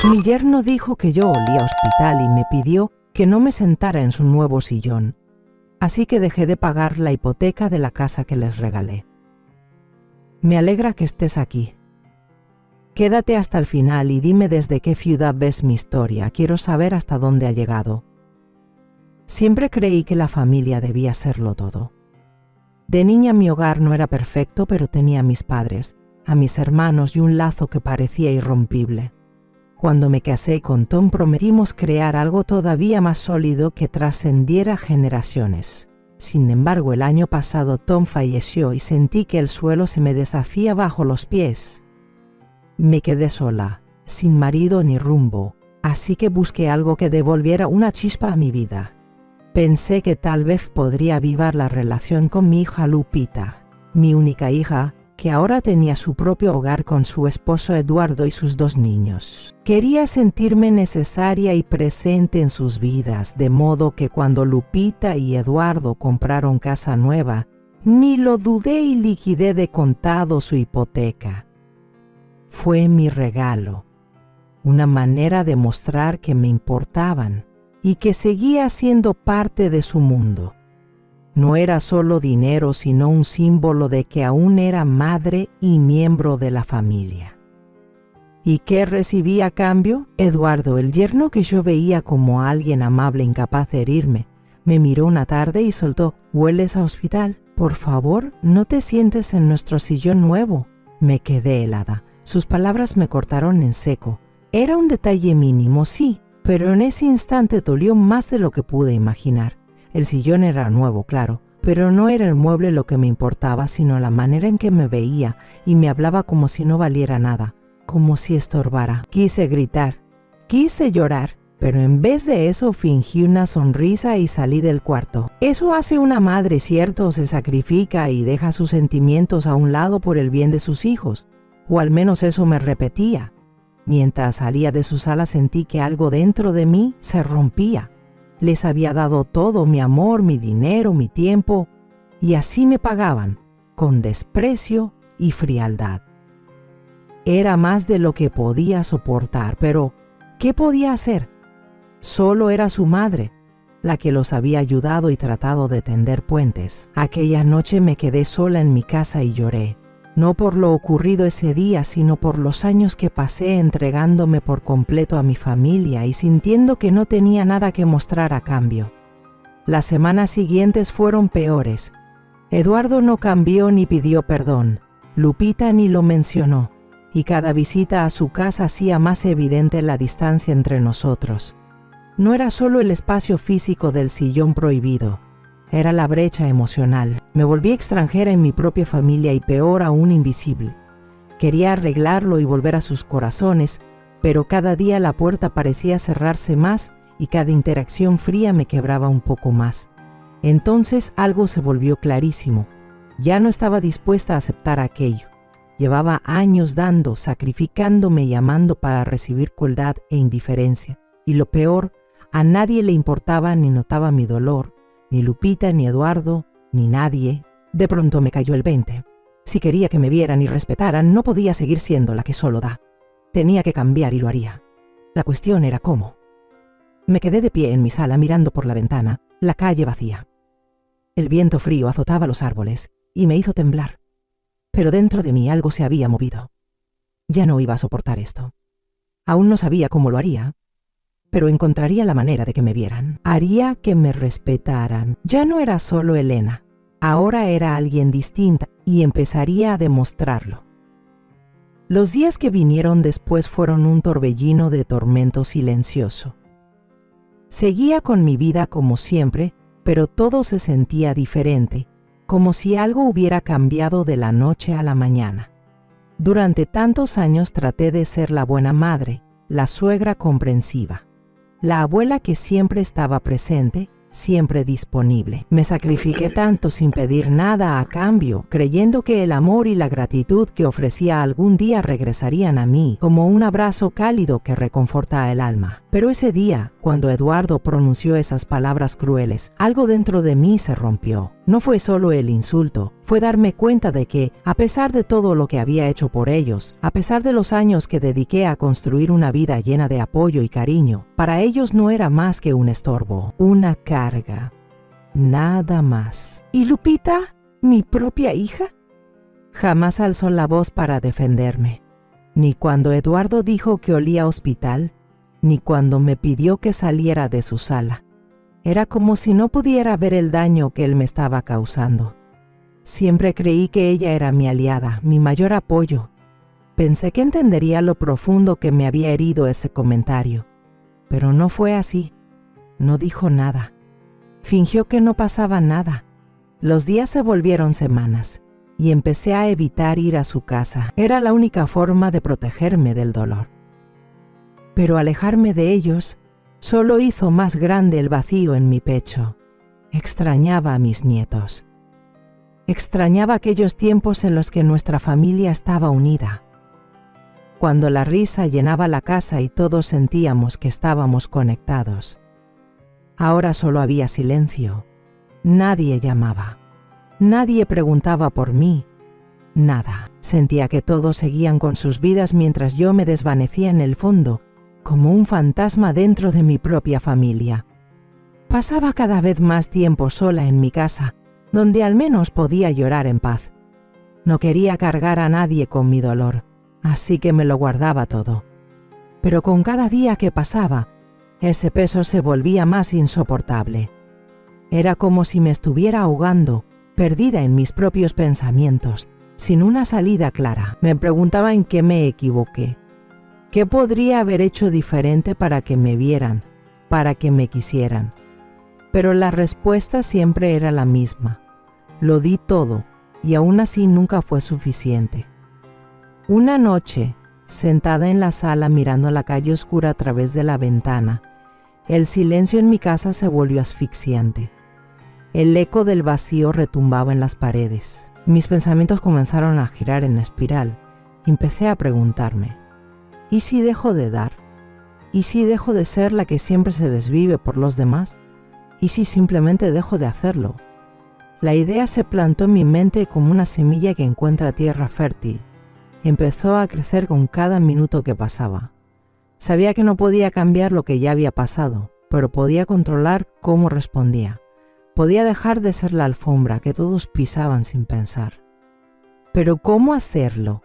Mi yerno dijo que yo olía a hospital y me pidió que no me sentara en su nuevo sillón. Así que dejé de pagar la hipoteca de la casa que les regalé. Me alegra que estés aquí. Quédate hasta el final y dime desde qué ciudad ves mi historia. Quiero saber hasta dónde ha llegado. Siempre creí que la familia debía serlo todo. De niña mi hogar no era perfecto, pero tenía a mis padres, a mis hermanos y un lazo que parecía irrompible. Cuando me casé con Tom prometimos crear algo todavía más sólido que trascendiera generaciones. Sin embargo, el año pasado Tom falleció y sentí que el suelo se me deshacía bajo los pies. Me quedé sola, sin marido ni rumbo, así que busqué algo que devolviera una chispa a mi vida. Pensé que tal vez podría avivar la relación con mi hija Lupita, mi única hija, que ahora tenía su propio hogar con su esposo Eduardo y sus 2 niños. Quería sentirme necesaria y presente en sus vidas, de modo que cuando Lupita y Eduardo compraron casa nueva, ni lo dudé y liquidé de contado su hipoteca. Fue mi regalo, una manera de mostrar que me importaban y que seguía siendo parte de su mundo. No era solo dinero, sino un símbolo de que aún era madre y miembro de la familia. ¿Y qué recibí a cambio? Eduardo, el yerno que yo veía como alguien amable incapaz de herirme, me miró una tarde y soltó: «¿Hueles a hospital? Por favor, no te sientes en nuestro sillón nuevo». Me quedé helada. Sus palabras me cortaron en seco. Era un detalle mínimo, sí, pero en ese instante dolió más de lo que pude imaginar. El sillón era nuevo, claro, pero no era el mueble lo que me importaba, sino la manera en que me veía y me hablaba como si no valiera nada, como si estorbara. Quise gritar, quise llorar, pero en vez de eso fingí una sonrisa y salí del cuarto. Eso hace una madre, ¿cierto? Se sacrifica y deja sus sentimientos a un lado por el bien de sus hijos, o al menos eso me repetía. Mientras salía de su sala sentí que algo dentro de mí se rompía. Les había dado todo, mi amor, mi dinero, mi tiempo, y así me pagaban, con desprecio y frialdad. Era más de lo que podía soportar, pero ¿qué podía hacer? Solo era su madre, la que los había ayudado y tratado de tender puentes. Aquella noche me quedé sola en mi casa y lloré. No por lo ocurrido ese día, sino por los años que pasé entregándome por completo a mi familia y sintiendo que no tenía nada que mostrar a cambio. Las semanas siguientes fueron peores. Eduardo no cambió ni pidió perdón. Lupita ni lo mencionó. Y cada visita a su casa hacía más evidente la distancia entre nosotros. No era solo el espacio físico del sillón prohibido. Era la brecha emocional. Me volví extranjera en mi propia familia y peor aún invisible. Quería arreglarlo y volver a sus corazones, pero cada día la puerta parecía cerrarse más y cada interacción fría me quebraba un poco más. Entonces algo se volvió clarísimo. Ya no estaba dispuesta a aceptar aquello. Llevaba años dando, sacrificándome y amando para recibir crueldad e indiferencia. Y lo peor, a nadie le importaba ni notaba mi dolor. Ni Lupita, ni Eduardo, ni nadie. De pronto me cayó el 20. Si quería que me vieran y respetaran, no podía seguir siendo la que solo da. Tenía que cambiar y lo haría. La cuestión era cómo. Me quedé de pie en mi sala mirando por la ventana, la calle vacía. El viento frío azotaba los árboles y me hizo temblar. Pero dentro de mí algo se había movido. Ya no iba a soportar esto. Aún no sabía cómo lo haría, pero encontraría la manera de que me vieran. Haría que me respetaran. Ya no era solo Elena. Ahora era alguien distinta y empezaría a demostrarlo. Los días que vinieron después fueron un torbellino de tormento silencioso. Seguía con mi vida como siempre, pero todo se sentía diferente, como si algo hubiera cambiado de la noche a la mañana. Durante tantos años traté de ser la buena madre, la suegra comprensiva, la abuela que siempre estaba presente, siempre disponible. Me sacrifiqué tanto sin pedir nada a cambio, creyendo que el amor y la gratitud que ofrecía algún día regresarían a mí, como un abrazo cálido que reconforta el alma. Pero ese día, cuando Eduardo pronunció esas palabras crueles, algo dentro de mí se rompió. No fue solo el insulto, fue darme cuenta de que, a pesar de todo lo que había hecho por ellos, a pesar de los años que dediqué a construir una vida llena de apoyo y cariño, para ellos no era más que un estorbo, una carga. Nada más. ¿Y Lupita, mi propia hija? Jamás alzó la voz para defenderme. Ni cuando Eduardo dijo que olía a hospital, ni cuando me pidió que saliera de su sala. Era como si no pudiera ver el daño que él me estaba causando. Siempre creí que ella era mi aliada, mi mayor apoyo. Pensé que entendería lo profundo que me había herido ese comentario. Pero no fue así. No dijo nada. Fingió que no pasaba nada. Los días se volvieron semanas y empecé a evitar ir a su casa. Era la única forma de protegerme del dolor. Pero alejarme de ellos solo hizo más grande el vacío en mi pecho. Extrañaba a mis nietos. Extrañaba aquellos tiempos en los que nuestra familia estaba unida. Cuando la risa llenaba la casa y todos sentíamos que estábamos conectados. Ahora solo había silencio. Nadie llamaba. Nadie preguntaba por mí. Nada. Sentía que todos seguían con sus vidas mientras yo me desvanecía en el fondo, como un fantasma dentro de mi propia familia. Pasaba cada vez más tiempo sola en mi casa, donde al menos podía llorar en paz. No quería cargar a nadie con mi dolor, así que me lo guardaba todo. Pero con cada día que pasaba, ese peso se volvía más insoportable. Era como si me estuviera ahogando, perdida en mis propios pensamientos, sin una salida clara. Me preguntaba en qué me equivoqué. ¿Qué podría haber hecho diferente para que me vieran, para que me quisieran? Pero la respuesta siempre era la misma. Lo di todo, y aún así nunca fue suficiente. Una noche, sentada en la sala mirando la calle oscura a través de la ventana, el silencio en mi casa se volvió asfixiante. El eco del vacío retumbaba en las paredes. Mis pensamientos comenzaron a girar en espiral. Empecé a preguntarme, ¿y si dejo de dar? ¿Y si dejo de ser la que siempre se desvive por los demás? ¿Y si simplemente dejo de hacerlo? La idea se plantó en mi mente como una semilla que encuentra tierra fértil. Empezó a crecer con cada minuto que pasaba. Sabía que no podía cambiar lo que ya había pasado, pero podía controlar cómo respondía. Podía dejar de ser la alfombra que todos pisaban sin pensar. Pero ¿cómo hacerlo?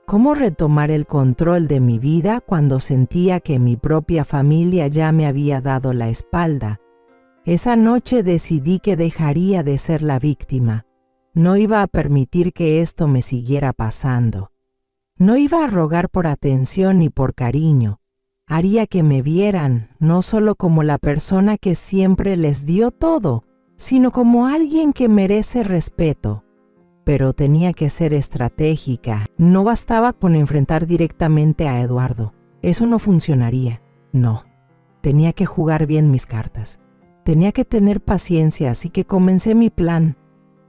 ¿Cómo retomar el control de mi vida cuando sentía que mi propia familia ya me había dado la espalda? Esa noche decidí que dejaría de ser la víctima. No iba a permitir que esto me siguiera pasando. No iba a rogar por atención ni por cariño. Haría que me vieran no solo como la persona que siempre les dio todo, sino como alguien que merece respeto. Pero tenía que ser estratégica. No bastaba con enfrentar directamente a Eduardo. Eso no funcionaría. No. Tenía que jugar bien mis cartas. Tenía que tener paciencia, así que comencé mi plan.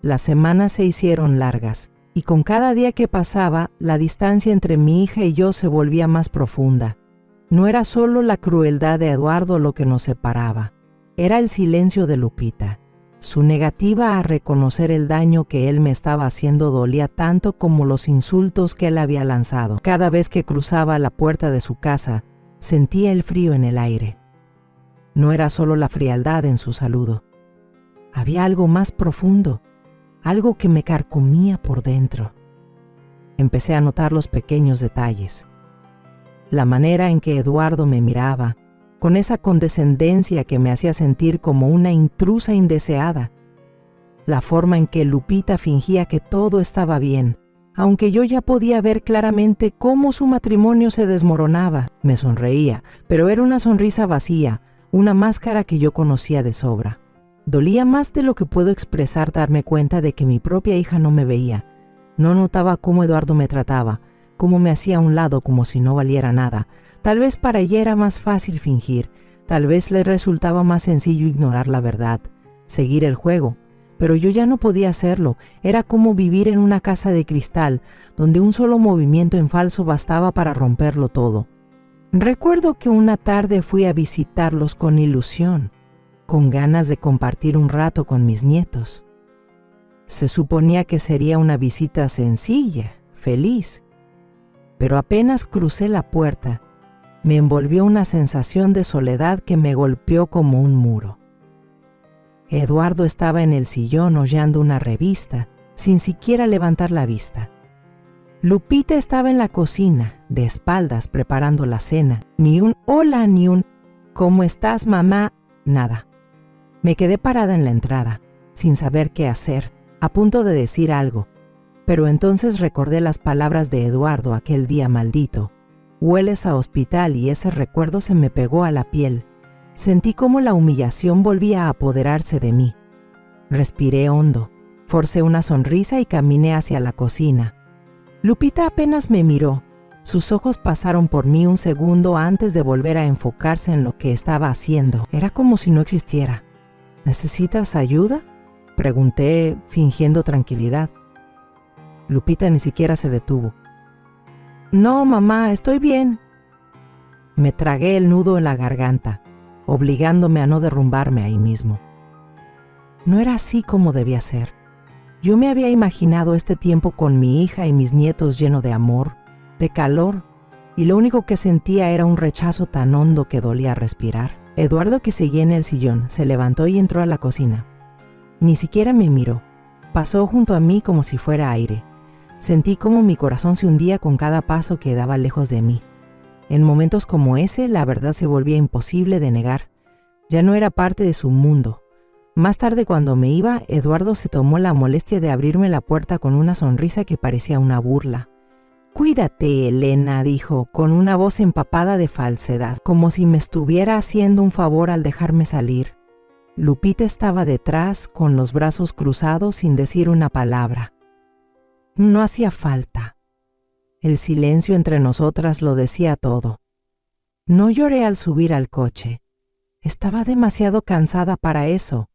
Las semanas se hicieron largas, y con cada día que pasaba, la distancia entre mi hija y yo se volvía más profunda. No era solo la crueldad de Eduardo lo que nos separaba. Era el silencio de Lupita. Su negativa a reconocer el daño que él me estaba haciendo dolía tanto como los insultos que él había lanzado. Cada vez que cruzaba la puerta de su casa, sentía el frío en el aire. No era solo la frialdad en su saludo. Había algo más profundo, algo que me carcomía por dentro. Empecé a notar los pequeños detalles. La manera en que Eduardo me miraba, con esa condescendencia que me hacía sentir como una intrusa indeseada. La forma en que Lupita fingía que todo estaba bien, aunque yo ya podía ver claramente cómo su matrimonio se desmoronaba. Me sonreía, pero era una sonrisa vacía, una máscara que yo conocía de sobra. Dolía más de lo que puedo expresar darme cuenta de que mi propia hija no me veía. No notaba cómo Eduardo me trataba, cómo me hacía a un lado como si no valiera nada. Tal vez para ella era más fácil fingir, tal vez le resultaba más sencillo ignorar la verdad, seguir el juego, pero yo ya no podía hacerlo. Era como vivir en una casa de cristal, donde un solo movimiento en falso bastaba para romperlo todo. Recuerdo que una tarde fui a visitarlos con ilusión, con ganas de compartir un rato con mis nietos. Se suponía que sería una visita sencilla, feliz, pero apenas crucé la puerta, me envolvió una sensación de soledad que me golpeó como un muro. Eduardo estaba en el sillón hojeando una revista, sin siquiera levantar la vista. Lupita estaba en la cocina, de espaldas, preparando la cena. Ni un hola, ni un ¿cómo estás, mamá? Nada. Me quedé parada en la entrada, sin saber qué hacer, a punto de decir algo. Pero entonces recordé las palabras de Eduardo aquel día maldito. Hueles a hospital, y ese recuerdo se me pegó a la piel. Sentí cómo la humillación volvía a apoderarse de mí. Respiré hondo, forcé una sonrisa y caminé hacia la cocina. Lupita apenas me miró. Sus ojos pasaron por mí un segundo antes de volver a enfocarse en lo que estaba haciendo. Era como si no existiera. ¿Necesitas ayuda?, pregunté, fingiendo tranquilidad. Lupita ni siquiera se detuvo. No, mamá, estoy bien. Me tragué el nudo en la garganta, obligándome a no derrumbarme ahí mismo. No era así como debía ser. Yo me había imaginado este tiempo con mi hija y mis nietos lleno de amor, de calor, y lo único que sentía era un rechazo tan hondo que dolía respirar. Eduardo, que seguía en el sillón, se levantó y entró a la cocina. Ni siquiera me miró. Pasó junto a mí como si fuera aire. Sentí como mi corazón se hundía con cada paso que daba lejos de mí. En momentos como ese, la verdad se volvía imposible de negar. Ya no era parte de su mundo. Más tarde, cuando me iba, Eduardo se tomó la molestia de abrirme la puerta con una sonrisa que parecía una burla. «Cuídate, Elena», dijo, con una voz empapada de falsedad, como si me estuviera haciendo un favor al dejarme salir. Lupita estaba detrás, con los brazos cruzados, sin decir una palabra. No hacía falta. El silencio entre nosotras lo decía todo. No lloré al subir al coche. Estaba demasiado cansada para eso,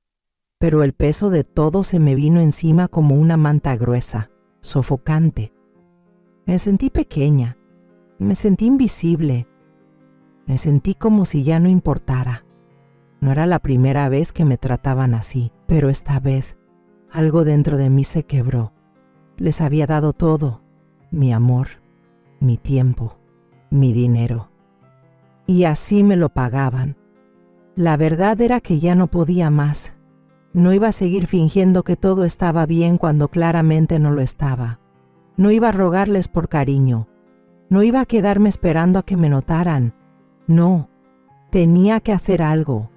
pero el peso de todo se me vino encima como una manta gruesa, sofocante. Me sentí pequeña, me sentí invisible, me sentí como si ya no importara. No era la primera vez que me trataban así, pero esta vez algo dentro de mí se quebró. Les había dado todo, mi amor, mi tiempo, mi dinero. Y así me lo pagaban. La verdad era que ya no podía más. No iba a seguir fingiendo que todo estaba bien cuando claramente no lo estaba. No iba a rogarles por cariño. No iba a quedarme esperando a que me notaran. No, tenía que hacer algo.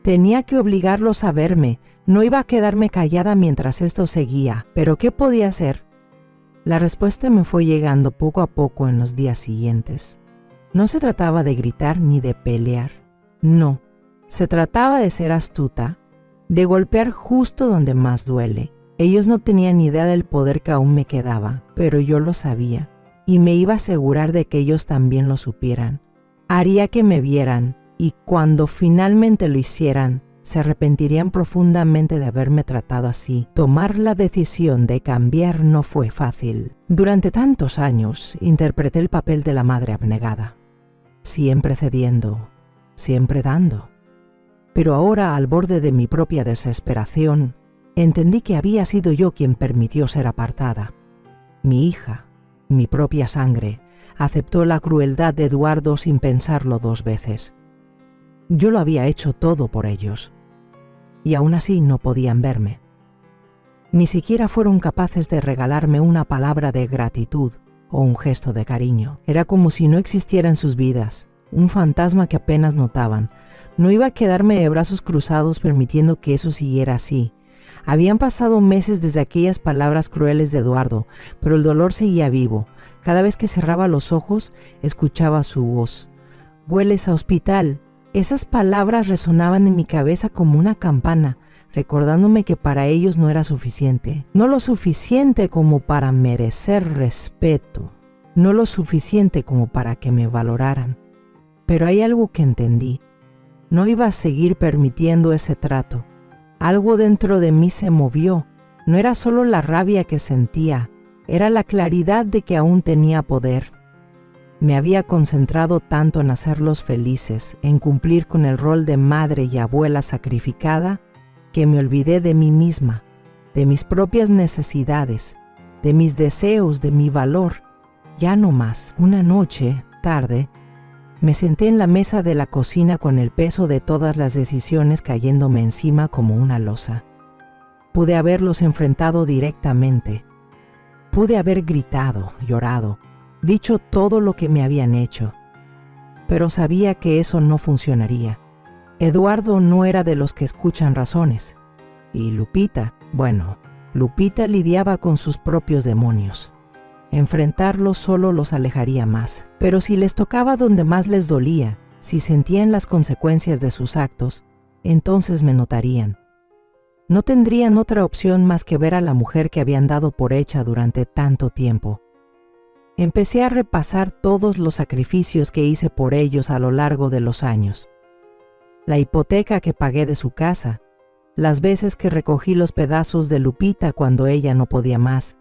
Tenía que obligarlos a verme. No iba a quedarme callada mientras esto seguía. ¿Pero qué podía hacer? La respuesta me fue llegando poco a poco en los días siguientes. No se trataba de gritar ni de pelear. No, se trataba de ser astuta, de golpear justo donde más duele. Ellos no tenían idea del poder que aún me quedaba, pero yo lo sabía, y me iba a asegurar de que ellos también lo supieran. Haría que me vieran, y cuando finalmente lo hicieran, se arrepentirían profundamente de haberme tratado así. Tomar la decisión de cambiar no fue fácil. Durante tantos años interpreté el papel de la madre abnegada, siempre cediendo, siempre dando. Pero ahora, al borde de mi propia desesperación, entendí que había sido yo quien permitió ser apartada. Mi hija, mi propia sangre, aceptó la crueldad de Eduardo sin pensarlo 2 veces. Yo lo había hecho todo por ellos, y aún así no podían verme. Ni siquiera fueron capaces de regalarme una palabra de gratitud o un gesto de cariño. Era como si no existiera en sus vidas, un fantasma que apenas notaban. No iba a quedarme de brazos cruzados permitiendo que eso siguiera así. Habían pasado meses desde aquellas palabras crueles de Eduardo, pero el dolor seguía vivo. Cada vez que cerraba los ojos, escuchaba su voz. «Hueles a hospital». Esas palabras resonaban en mi cabeza como una campana, recordándome que para ellos no era suficiente. No lo suficiente como para merecer respeto. No lo suficiente como para que me valoraran. Pero hay algo que entendí. No iba a seguir permitiendo ese trato. Algo dentro de mí se movió. No era solo la rabia que sentía, era la claridad de que aún tenía poder. Me había concentrado tanto en hacerlos felices, en cumplir con el rol de madre y abuela sacrificada, que me olvidé de mí misma, de mis propias necesidades, de mis deseos, de mi valor. Ya no más. Una noche, tarde, me senté en la mesa de la cocina con el peso de todas las decisiones cayéndome encima como una losa. Pude haberlos enfrentado directamente. Pude haber gritado, llorado, dicho todo lo que me habían hecho. Pero sabía que eso no funcionaría. Eduardo no era de los que escuchan razones. Y Lupita, bueno, Lupita lidiaba con sus propios demonios. Enfrentarlos solo los alejaría más. Pero si les tocaba donde más les dolía, si sentían las consecuencias de sus actos, entonces me notarían. No tendrían otra opción más que ver a la mujer que habían dado por hecha durante tanto tiempo. Empecé a repasar todos los sacrificios que hice por ellos a lo largo de los años. La hipoteca que pagué de su casa, las veces que recogí los pedazos de Lupita cuando ella no podía más,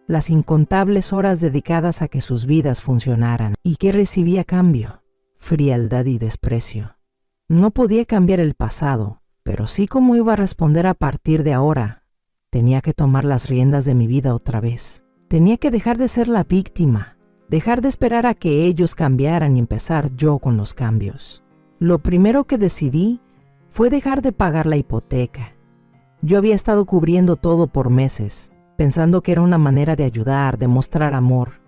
las incontables horas dedicadas a que sus vidas funcionaran. ¿Y qué recibí a cambio? Frialdad y desprecio. No podía cambiar el pasado, pero sí cómo iba a responder a partir de ahora. Tenía que tomar las riendas de mi vida otra vez. Tenía que dejar de ser la víctima, dejar de esperar a que ellos cambiaran y empezar yo con los cambios. Lo primero que decidí fue dejar de pagar la hipoteca. Yo había estado cubriendo todo por meses, pensando que era una manera de ayudar, de mostrar amor.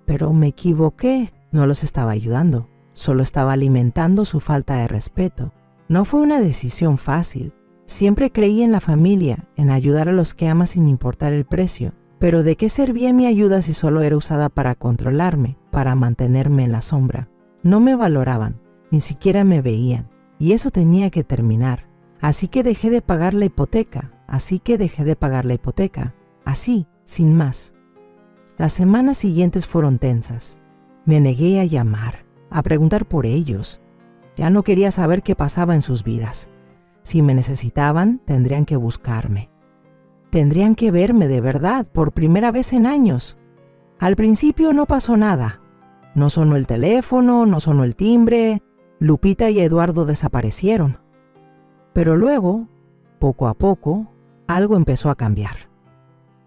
Pero me equivoqué, no los estaba ayudando, solo estaba alimentando su falta de respeto. No fue una decisión fácil. Siempre creí en la familia, en ayudar a los que amas sin importar el precio. Pero ¿de qué servía mi ayuda si solo era usada para controlarme, para mantenerme en la sombra? No me valoraban, ni siquiera me veían, y eso tenía que terminar. Así que dejé de pagar la hipoteca, así, sin más. Las semanas siguientes fueron tensas. Me negué a llamar, a preguntar por ellos. Ya no quería saber qué pasaba en sus vidas. Si me necesitaban, tendrían que buscarme. Tendrían que verme de verdad, por primera vez en años. Al principio no pasó nada. No sonó el teléfono, no sonó el timbre. Lupita y Eduardo desaparecieron. Pero luego, poco a poco, algo empezó a cambiar.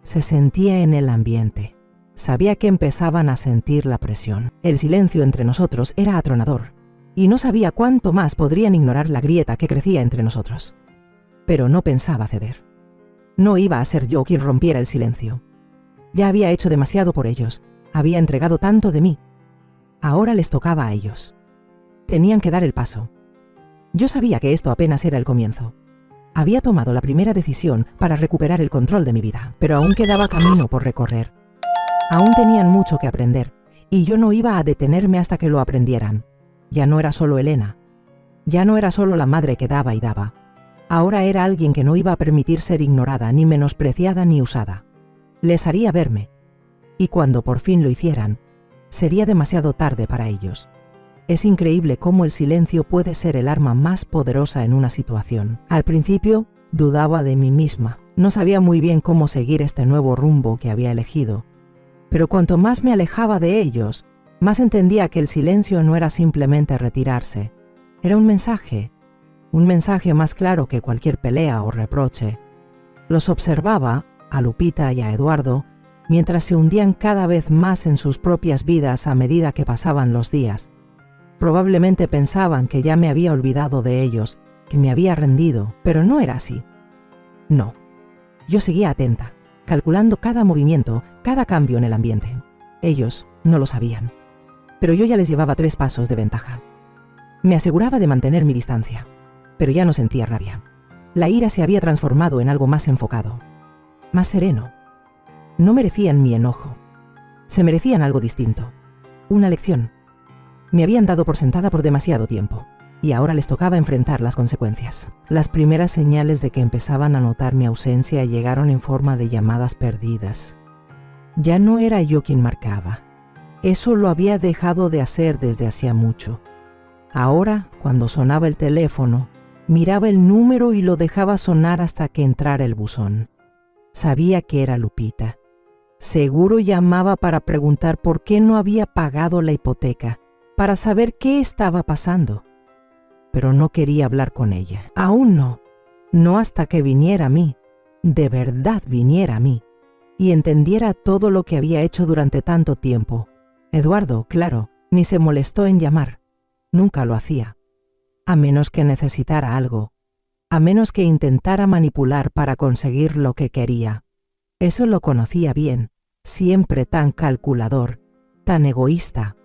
Se sentía en el ambiente. Sabía que empezaban a sentir la presión. El silencio entre nosotros era atronador. Y no sabía cuánto más podrían ignorar la grieta que crecía entre nosotros. Pero no pensaba ceder. No iba a ser yo quien rompiera el silencio. Ya había hecho demasiado por ellos. Había entregado tanto de mí. Ahora les tocaba a ellos. Tenían que dar el paso. Yo sabía que esto apenas era el comienzo. Había tomado la primera decisión para recuperar el control de mi vida, pero aún quedaba camino por recorrer. Aún tenían mucho que aprender, y yo no iba a detenerme hasta que lo aprendieran. Ya no era solo Elena. Ya no era solo la madre que daba y daba. Ahora era alguien que no iba a permitir ser ignorada, ni menospreciada, ni usada. Les haría verme. Y cuando por fin lo hicieran, sería demasiado tarde para ellos. Es increíble cómo el silencio puede ser el arma más poderosa en una situación. Al principio, dudaba de mí misma. No sabía muy bien cómo seguir este nuevo rumbo que había elegido. Pero cuanto más me alejaba de ellos, más entendía que el silencio no era simplemente retirarse. Era un mensaje más claro que cualquier pelea o reproche. Los observaba, a Lupita y a Eduardo, mientras se hundían cada vez más en sus propias vidas a medida que pasaban los días. Probablemente pensaban que ya me había olvidado de ellos, que me había rendido, pero no era así. No. Yo seguía atenta, calculando cada movimiento, cada cambio en el ambiente. Ellos no lo sabían. Pero yo ya les llevaba 3 pasos de ventaja. Me aseguraba de mantener mi distancia, pero ya no sentía rabia. La ira se había transformado en algo más enfocado, más sereno. No merecían mi enojo. Se merecían algo distinto. Una lección. Me habían dado por sentada por demasiado tiempo, y ahora les tocaba enfrentar las consecuencias. Las primeras señales de que empezaban a notar mi ausencia llegaron en forma de llamadas perdidas. Ya no era yo quien marcaba. Eso lo había dejado de hacer desde hacía mucho. Ahora, cuando sonaba el teléfono, miraba el número y lo dejaba sonar hasta que entrara el buzón. Sabía que era Lupita. Seguro llamaba para preguntar por qué no había pagado la hipoteca, para saber qué estaba pasando. Pero no quería hablar con ella. Aún no. No hasta que viniera a mí, de verdad viniera a mí, y entendiera todo lo que había hecho durante tanto tiempo. Eduardo, claro, ni se molestó en llamar. Nunca lo hacía. A menos que necesitara algo. A menos que intentara manipular para conseguir lo que quería. Eso lo conocía bien. Siempre tan calculador, tan egoísta.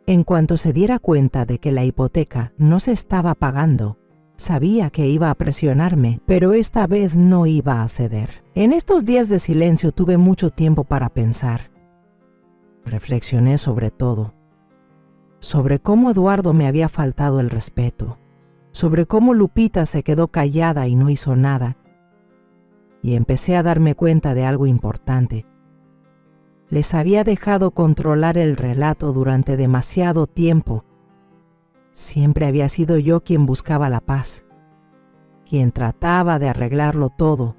En cuanto se diera cuenta de que la hipoteca no se estaba pagando, sabía que iba a presionarme, pero esta vez no iba a ceder. En estos días de silencio tuve mucho tiempo para pensar. Reflexioné sobre todo. Sobre cómo Eduardo me había faltado el respeto. Sobre cómo Lupita se quedó callada y no hizo nada. Y empecé a darme cuenta de algo importante. Les había dejado controlar el relato durante demasiado tiempo. Siempre había sido yo quien buscaba la paz, quien trataba de arreglarlo todo,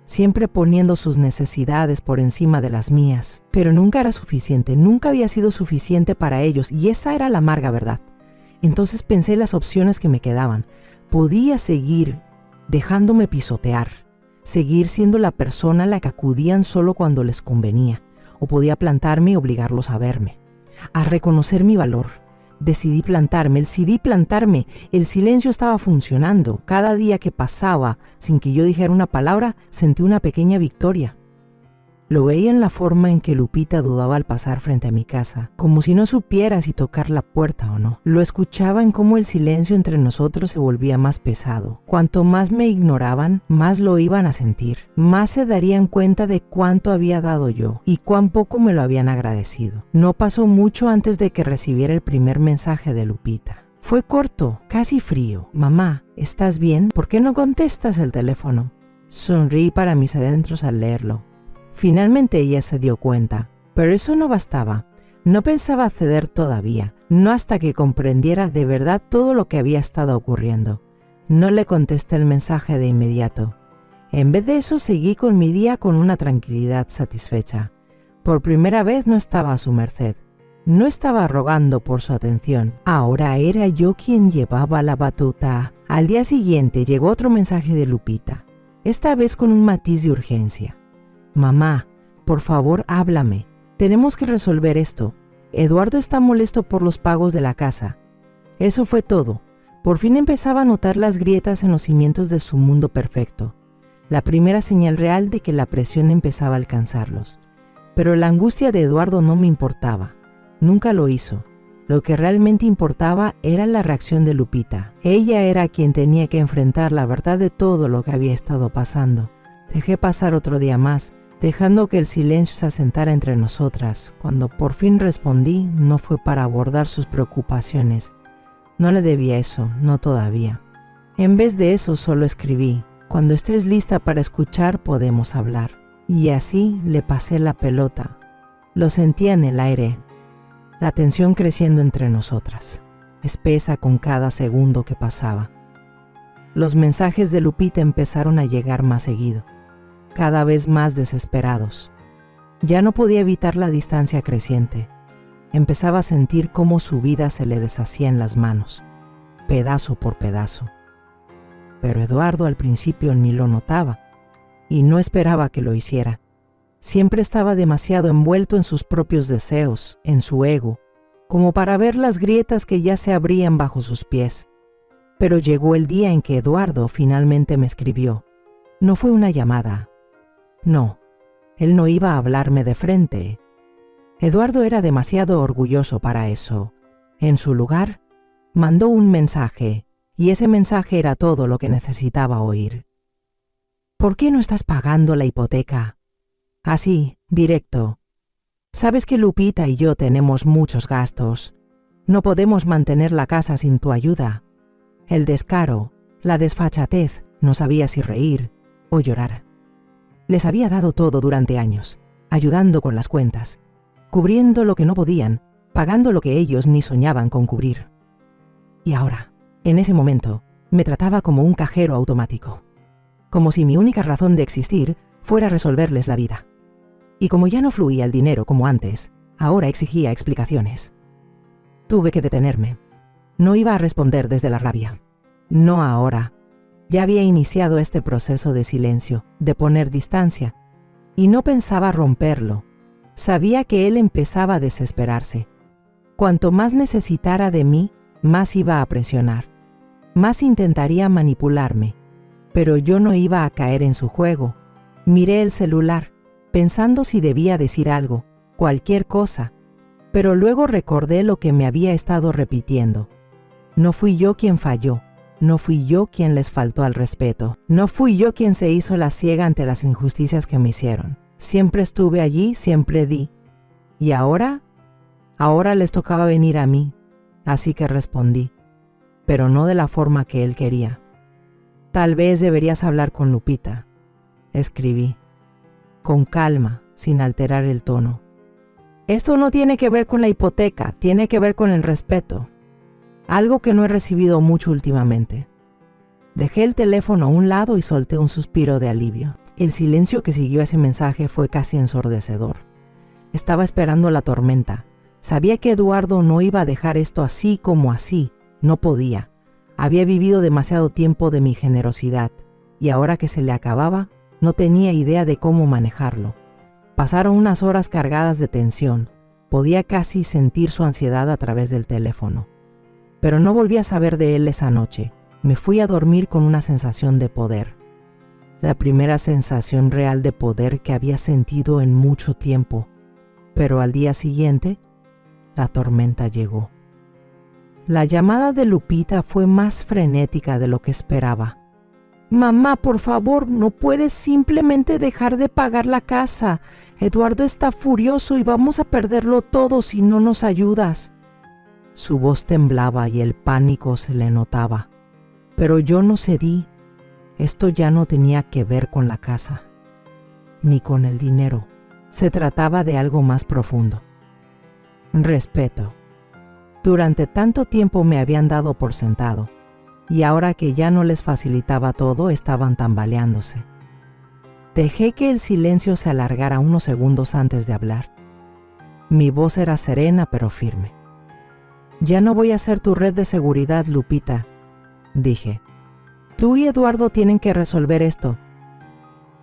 siempre poniendo sus necesidades por encima de las mías. Pero nunca era suficiente, nunca había sido suficiente para ellos, y esa era la amarga verdad. Entonces pensé en las opciones que me quedaban. Podía seguir dejándome pisotear, seguir siendo la persona a la que acudían solo cuando les convenía, o podía plantarme y obligarlos a verme, a reconocer mi valor. Decidí plantarme, el silencio estaba funcionando. Cada día que pasaba sin que yo dijera una palabra, sentí una pequeña victoria. Lo veía en la forma en que Lupita dudaba al pasar frente a mi casa, como si no supiera si tocar la puerta o no. Lo escuchaba en cómo el silencio entre nosotros se volvía más pesado. Cuanto más me ignoraban, más lo iban a sentir, más se darían cuenta de cuánto había dado yo y cuán poco me lo habían agradecido. No pasó mucho antes de que recibiera el primer mensaje de Lupita. Fue corto, casi frío. Mamá, ¿estás bien? ¿Por qué no contestas el teléfono? Sonreí para mis adentros al leerlo. Finalmente ella se dio cuenta, pero eso no bastaba. No pensaba ceder todavía, no hasta que comprendiera de verdad todo lo que había estado ocurriendo. No le contesté el mensaje de inmediato. En vez de eso seguí con mi día con una tranquilidad satisfecha. Por primera vez no estaba a su merced. No estaba rogando por su atención. Ahora era yo quien llevaba la batuta. Al día siguiente llegó otro mensaje de Lupita, esta vez con un matiz de urgencia. Mamá, por favor, háblame. Tenemos que resolver esto. Eduardo está molesto por los pagos de la casa. Eso fue todo. Por fin empezaba a notar las grietas en los cimientos de su mundo perfecto. La primera señal real de que la presión empezaba a alcanzarlos. Pero la angustia de Eduardo no me importaba. Nunca lo hizo. Lo que realmente importaba era la reacción de Lupita. Ella era quien tenía que enfrentar la verdad de todo lo que había estado pasando. Dejé pasar otro día más, dejando que el silencio se asentara entre nosotras. Cuando por fin respondí, no fue para abordar sus preocupaciones. No le debía eso, no todavía. En vez de eso, solo escribí: cuando estés lista para escuchar, podemos hablar. Y así le pasé la pelota. Lo sentía en el aire, la tensión creciendo entre nosotras, espesa con cada segundo que pasaba. Los mensajes de Lupita empezaron a llegar más seguido, cada vez más desesperados. Ya no podía evitar la distancia creciente. Empezaba a sentir cómo su vida se le deshacía en las manos, pedazo por pedazo. Pero Eduardo al principio ni lo notaba, y no esperaba que lo hiciera. Siempre estaba demasiado envuelto en sus propios deseos, en su ego, como para ver las grietas que ya se abrían bajo sus pies. Pero llegó el día en que Eduardo finalmente me escribió. No fue una llamada. No, él no iba a hablarme de frente. Eduardo era demasiado orgulloso para eso. En su lugar, mandó un mensaje, y ese mensaje era todo lo que necesitaba oír. ¿Por qué no estás pagando la hipoteca? Así, directo. Sabes que Lupita y yo tenemos muchos gastos. No podemos mantener la casa sin tu ayuda. El descaro, la desfachatez, no sabía si reír o llorar. Les había dado todo durante años, ayudando con las cuentas, cubriendo lo que no podían, pagando lo que ellos ni soñaban con cubrir. Y ahora, en ese momento, me trataba como un cajero automático, como si mi única razón de existir fuera resolverles la vida. Y como ya no fluía el dinero como antes, ahora exigía explicaciones. Tuve que detenerme. No iba a responder desde la rabia. No ahora. Ya había iniciado este proceso de silencio, de poner distancia, y no pensaba romperlo. Sabía que él empezaba a desesperarse. Cuanto más necesitara de mí, más iba a presionar, más intentaría manipularme, pero yo no iba a caer en su juego. Miré el celular, pensando si debía decir algo, cualquier cosa, pero luego recordé lo que me había estado repitiendo. No fui yo quien falló, no fui yo quien les faltó al respeto, no fui yo quien se hizo la ciega ante las injusticias que me hicieron. Siempre estuve allí, siempre di. ¿Y ahora? Ahora les tocaba venir a mí, así que respondí, pero no de la forma que él quería. Tal vez deberías hablar con Lupita, escribí, con calma, sin alterar el tono. Esto no tiene que ver con la hipoteca, tiene que ver con el respeto, algo que no he recibido mucho últimamente. Dejé el teléfono a un lado y solté un suspiro de alivio. El silencio que siguió ese mensaje fue casi ensordecedor. Estaba esperando la tormenta. Sabía que Eduardo no iba a dejar esto así como así. No podía. Había vivido demasiado tiempo de mi generosidad, y ahora que se le acababa, no tenía idea de cómo manejarlo. Pasaron unas horas cargadas de tensión. Podía casi sentir su ansiedad a través del teléfono. Pero no volví a saber de él esa noche. Me fui a dormir con una sensación de poder. La primera sensación real de poder que había sentido en mucho tiempo. Pero al día siguiente, la tormenta llegó. La llamada de Lupita fue más frenética de lo que esperaba. Mamá, por favor, no puedes simplemente dejar de pagar la casa. Eduardo está furioso y vamos a perderlo todo si no nos ayudas. Su voz temblaba y el pánico se le notaba. Pero yo no cedí. Esto ya no tenía que ver con la casa, ni con el dinero. Se trataba de algo más profundo. Respeto. Durante tanto tiempo me habían dado por sentado, y ahora que ya no les facilitaba todo, estaban tambaleándose. Dejé que el silencio se alargara unos segundos antes de hablar. Mi voz era serena pero firme. Ya no voy a ser tu red de seguridad, Lupita, dije. Tú y Eduardo tienen que resolver esto.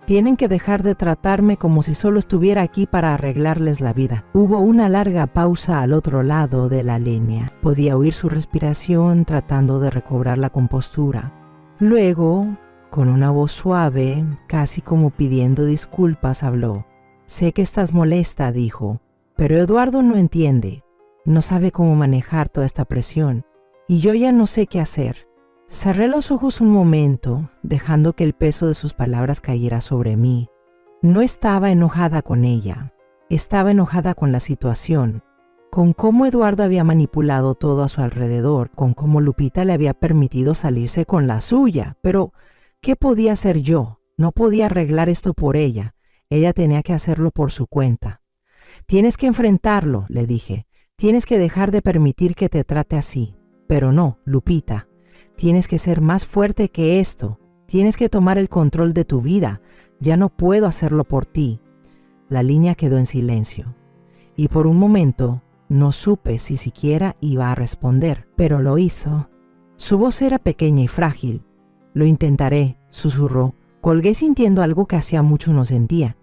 Tienen que dejar de tratarme como si solo estuviera aquí para arreglarles la vida. Hubo una larga pausa al otro lado de la línea. Podía oír su respiración tratando de recobrar la compostura. Luego, con una voz suave, casi como pidiendo disculpas, habló. Sé que estás molesta, dijo, pero Eduardo no entiende. No sabe cómo manejar toda esta presión. Y yo ya no sé qué hacer. Cerré los ojos un momento, dejando que el peso de sus palabras cayera sobre mí. No estaba enojada con ella, estaba enojada con la situación, con cómo Eduardo había manipulado todo a su alrededor, con cómo Lupita le había permitido salirse con la suya. Pero, ¿qué podía hacer yo? No podía arreglar esto por ella. Ella tenía que hacerlo por su cuenta. Tienes que enfrentarlo, le dije. Tienes que dejar de permitir que te trate así. Pero no, Lupita. Tienes que ser más fuerte que esto. Tienes que tomar el control de tu vida. Ya no puedo hacerlo por ti. La línea quedó en silencio. Y por un momento no supe si siquiera iba a responder, pero lo hizo. Su voz era pequeña y frágil. Lo intentaré, susurró. Colgué sintiendo algo que hacía mucho no sentía.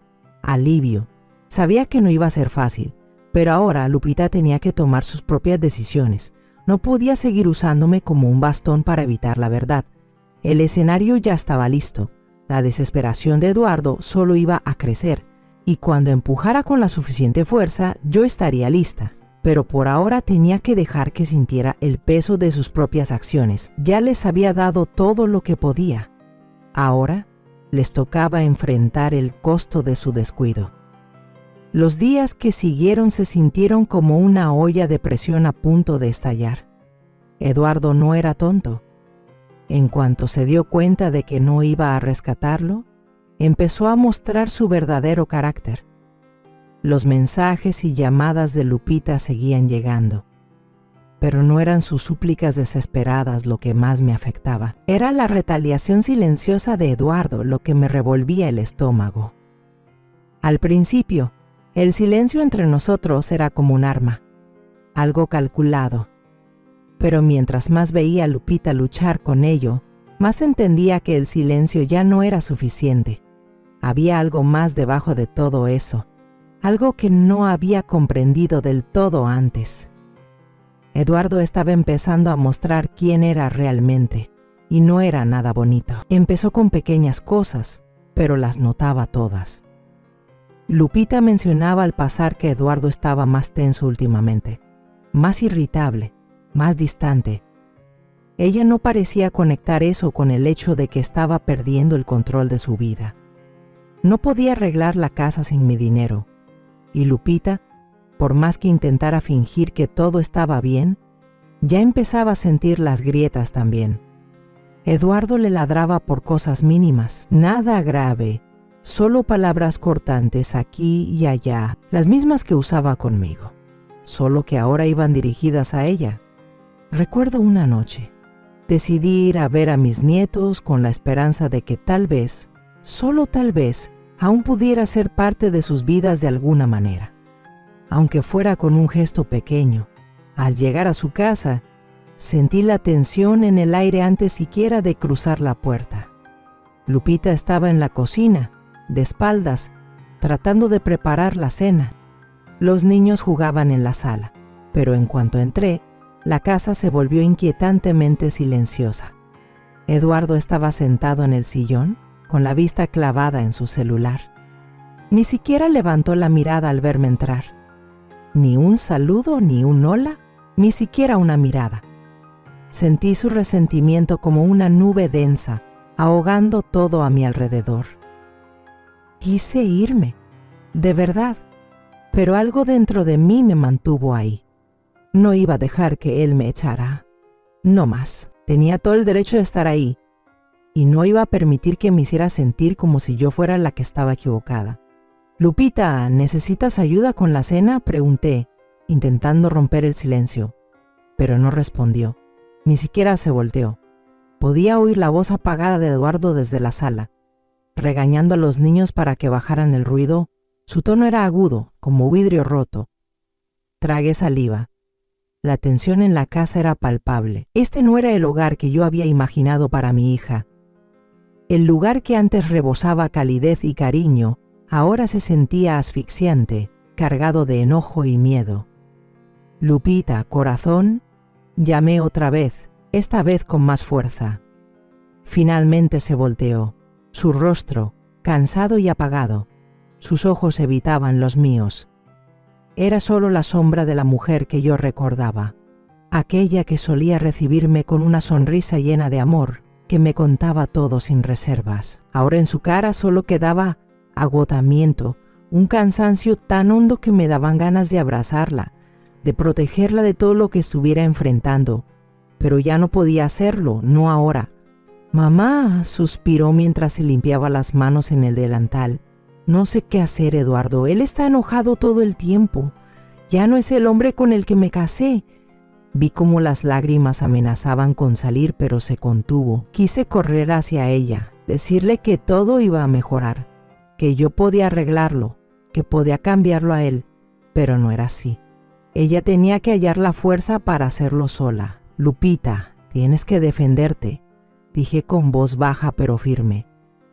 Alivio. Sabía que no iba a ser fácil, pero ahora Lupita tenía que tomar sus propias decisiones. No podía seguir usándome como un bastón para evitar la verdad. El escenario ya estaba listo. La desesperación de Eduardo solo iba a crecer, y cuando empujara con la suficiente fuerza, yo estaría lista. Pero por ahora tenía que dejar que sintiera el peso de sus propias acciones. Ya les había dado todo lo que podía. Ahora les tocaba enfrentar el costo de su descuido. Los días que siguieron se sintieron como una olla de presión a punto de estallar. Eduardo no era tonto. En cuanto se dio cuenta de que no iba a rescatarlo, empezó a mostrar su verdadero carácter. Los mensajes y llamadas de Lupita seguían llegando, pero no eran sus súplicas desesperadas lo que más me afectaba. Era la retaliación silenciosa de Eduardo lo que me revolvía el estómago. Al principio, El silencio entre nosotros era como un arma, algo calculado. Pero mientras más veía a Lupita luchar con ello, más entendía que el silencio ya no era suficiente. Había algo más debajo de todo eso, algo que no había comprendido del todo antes. Eduardo estaba empezando a mostrar quién era realmente, y no era nada bonito. Empezó con pequeñas cosas, pero las notaba todas. Lupita mencionaba al pasar que Eduardo estaba más tenso últimamente, más irritable, más distante. Ella no parecía conectar eso con el hecho de que estaba perdiendo el control de su vida. No podía arreglar la casa sin mi dinero, y Lupita, por más que intentara fingir que todo estaba bien, ya empezaba a sentir las grietas también. Eduardo le ladraba por cosas mínimas, nada grave, solo palabras cortantes aquí y allá, las mismas que usaba conmigo, solo que ahora iban dirigidas a ella. Recuerdo una noche, decidí ir a ver a mis nietos con la esperanza de que tal vez, solo tal vez, aún pudiera ser parte de sus vidas de alguna manera, aunque fuera con un gesto pequeño. Al llegar a su casa, sentí la tensión en el aire antes siquiera de cruzar la puerta. Lupita estaba en la cocina, de espaldas, tratando de preparar la cena. Los niños jugaban en la sala, pero en cuanto entré, la casa se volvió inquietantemente silenciosa. Eduardo estaba sentado en el sillón, con la vista clavada en su celular. Ni siquiera levantó la mirada al verme entrar. Ni un saludo, ni un hola, ni siquiera una mirada. Sentí su resentimiento como una nube densa, ahogando todo a mi alrededor. Quise irme, de verdad, pero algo dentro de mí me mantuvo ahí. No iba a dejar que él me echara. No más. Tenía todo el derecho de estar ahí, y no iba a permitir que me hiciera sentir como si yo fuera la que estaba equivocada. «Lupita, ¿necesitas ayuda con la cena?», pregunté, intentando romper el silencio, pero no respondió. Ni siquiera se volteó. Podía oír la voz apagada de Eduardo desde la sala, regañando a los niños para que bajaran el ruido. Su tono era agudo, como vidrio roto. Tragué saliva. La tensión en la casa era palpable. Este no era el hogar que yo había imaginado para mi hija. El lugar que antes rebosaba calidez y cariño, ahora se sentía asfixiante, cargado de enojo y miedo. «Lupita, corazón», llamé otra vez, esta vez con más fuerza. Finalmente se volteó. Su rostro, cansado y apagado, sus ojos evitaban los míos. Era solo la sombra de la mujer que yo recordaba, aquella que solía recibirme con una sonrisa llena de amor, que me contaba todo sin reservas. Ahora en su cara solo quedaba agotamiento, un cansancio tan hondo que me daban ganas de abrazarla, de protegerla de todo lo que estuviera enfrentando, pero ya no podía hacerlo, no ahora. «Mamá», suspiró mientras se limpiaba las manos en el delantal. «No sé qué hacer, Eduardo. Él está enojado todo el tiempo. Ya no es el hombre con el que me casé». Vi cómo las lágrimas amenazaban con salir, pero se contuvo. Quise correr hacia ella, decirle que todo iba a mejorar, que yo podía arreglarlo, que podía cambiarlo a él, pero no era así. Ella tenía que hallar la fuerza para hacerlo sola. «Lupita, tienes que defenderte», dije con voz baja pero firme.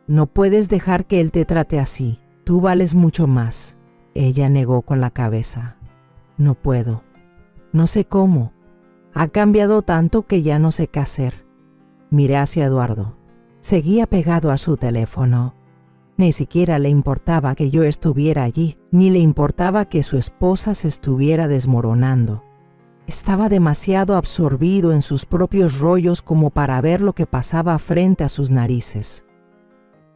«No puedes dejar que él te trate así. Tú vales mucho más». Ella negó con la cabeza. «No puedo. No sé cómo. Ha cambiado tanto que ya no sé qué hacer». Miré hacia Eduardo. Seguía pegado a su teléfono. Ni siquiera le importaba que yo estuviera allí, ni le importaba que su esposa se estuviera desmoronando. Estaba demasiado absorbido en sus propios rollos como para ver lo que pasaba frente a sus narices.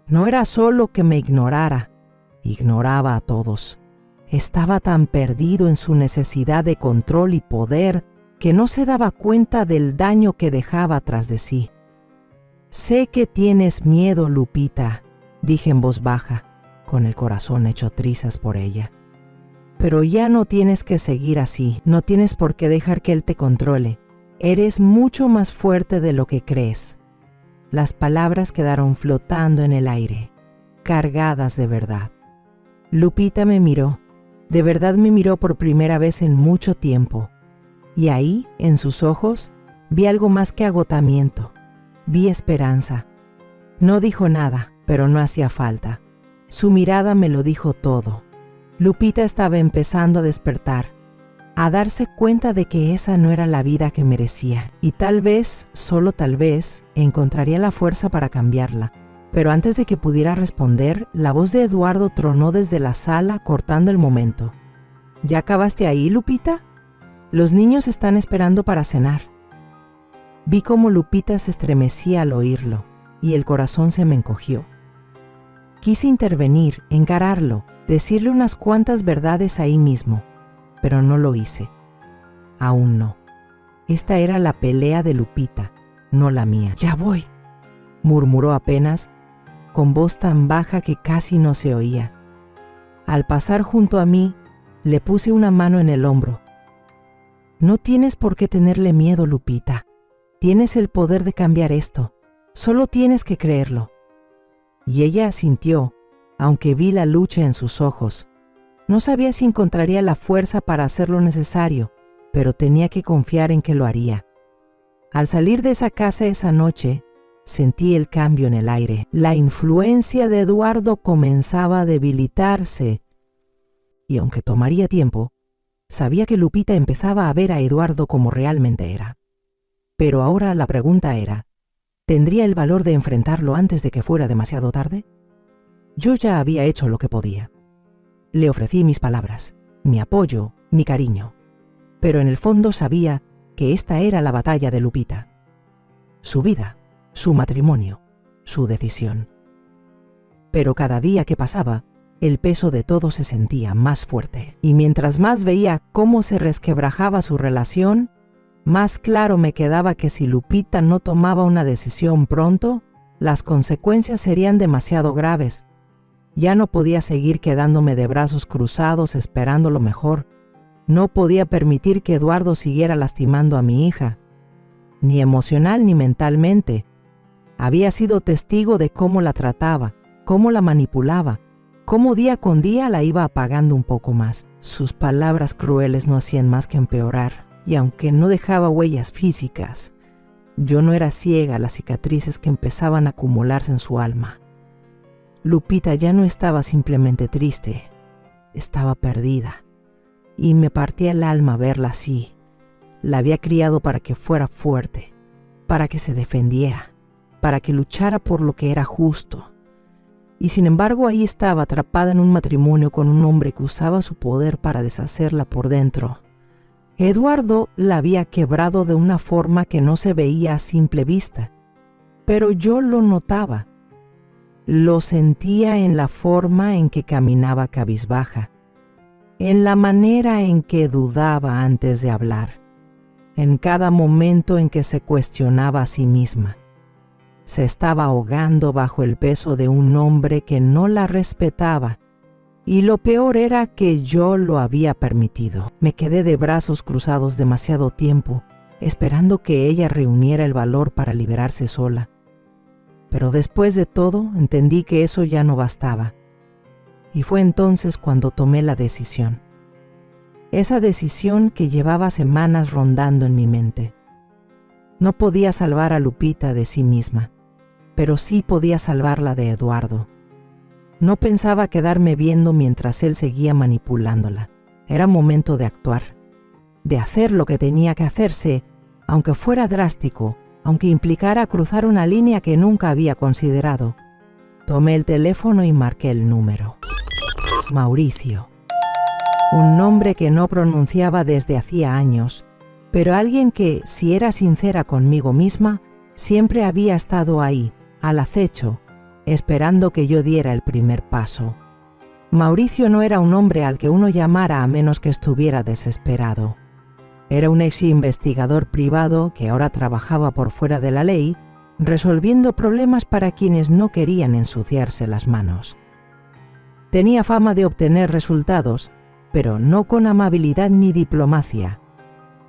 No era solo que me ignorara, ignoraba a todos. Estaba tan perdido en su necesidad de control y poder que no se daba cuenta del daño que dejaba tras de sí. «Sé que tienes miedo, Lupita», dije en voz baja, con el corazón hecho trizas por ella. «Pero ya no tienes que seguir así, no tienes por qué dejar que él te controle. Eres mucho más fuerte de lo que crees». Las palabras quedaron flotando en el aire, cargadas de verdad. Lupita me miró, De verdad me miró por primera vez en mucho tiempo, y ahí, en sus ojos, vi algo más que agotamiento. Vi esperanza. No dijo nada, pero no hacía falta. Su mirada me lo dijo todo. Lupita estaba empezando a despertar, a darse cuenta de que esa no era la vida que merecía, y tal vez, solo tal vez, encontraría la fuerza para cambiarla. Pero antes de que pudiera responder, la voz de Eduardo tronó desde la sala, cortando el momento. ¿Ya acabaste ahí, Lupita? Los niños están esperando para cenar. Vi cómo Lupita se estremecía al oírlo, y el corazón se me encogió. Quise intervenir, encararlo, decirle unas cuantas verdades ahí mismo, pero no lo hice. Aún no. Esta era la pelea de Lupita, no la mía. «Ya voy», murmuró apenas, con voz tan baja que casi no se oía. Al pasar junto a mí, le puse una mano en el hombro. «No tienes por qué tenerle miedo, Lupita. Tienes el poder de cambiar esto. Solo tienes que creerlo». Y ella asintió, aunque vi la lucha en sus ojos. No sabía si encontraría la fuerza para hacer lo necesario, pero tenía que confiar en que lo haría. Al salir de esa casa esa noche, sentí el cambio en el aire. La influencia de Eduardo comenzaba a debilitarse, y aunque tomaría tiempo, sabía que Lupita empezaba a ver a Eduardo como realmente era. Pero ahora la pregunta era, ¿tendría el valor de enfrentarlo antes de que fuera demasiado tarde? Yo ya había hecho lo que podía. Le ofrecí mis palabras, mi apoyo, mi cariño, pero en el fondo sabía que esta era la batalla de Lupita. Su vida, su matrimonio, su decisión. Pero cada día que pasaba, el peso de todo se sentía más fuerte, y mientras más veía cómo se resquebrajaba su relación, más claro me quedaba que si Lupita no tomaba una decisión pronto, las consecuencias serían demasiado graves. Ya no podía seguir quedándome de brazos cruzados esperando lo mejor. No podía permitir que Eduardo siguiera lastimando a mi hija, ni emocional ni mentalmente. Había sido testigo de cómo la trataba, cómo la manipulaba, cómo día con día la iba apagando un poco más. Sus palabras crueles no hacían más que empeorar, y aunque no dejaba huellas físicas, yo no era ciega a las cicatrices que empezaban a acumularse en su alma. Lupita ya no estaba simplemente triste, estaba perdida, y me partía el alma verla así. La había criado para que fuera fuerte, para que se defendiera, para que luchara por lo que era justo. Y sin embargo ahí estaba atrapada en un matrimonio con un hombre que usaba su poder para deshacerla por dentro. Eduardo la había quebrado de una forma que no se veía a simple vista, pero yo lo notaba. Lo sentía en la forma en que caminaba cabizbaja, en la manera en que dudaba antes de hablar, en cada momento en que se cuestionaba a sí misma. Se estaba ahogando bajo el peso de un hombre que no la respetaba, y lo peor era que yo lo había permitido. Me quedé de brazos cruzados demasiado tiempo, esperando que ella reuniera el valor para liberarse sola. Pero después de todo, entendí que eso ya no bastaba. Y fue entonces cuando tomé la decisión. Esa decisión que llevaba semanas rondando en mi mente. No podía salvar a Lupita de sí misma, pero sí podía salvarla de Eduardo. No pensaba quedarme viendo mientras él seguía manipulándola. Era momento de actuar, de hacer lo que tenía que hacerse, aunque fuera drástico, aunque implicara cruzar una línea que nunca había considerado. Tomé el teléfono y marqué el número. Mauricio. Un nombre que no pronunciaba desde hacía años, pero alguien que, si era sincera conmigo misma, siempre había estado ahí, al acecho, esperando que yo diera el primer paso. Mauricio no era un hombre al que uno llamara a menos que estuviera desesperado. Era un ex investigador privado que ahora trabajaba por fuera de la ley, resolviendo problemas para quienes no querían ensuciarse las manos. Tenía fama de obtener resultados, pero no con amabilidad ni diplomacia.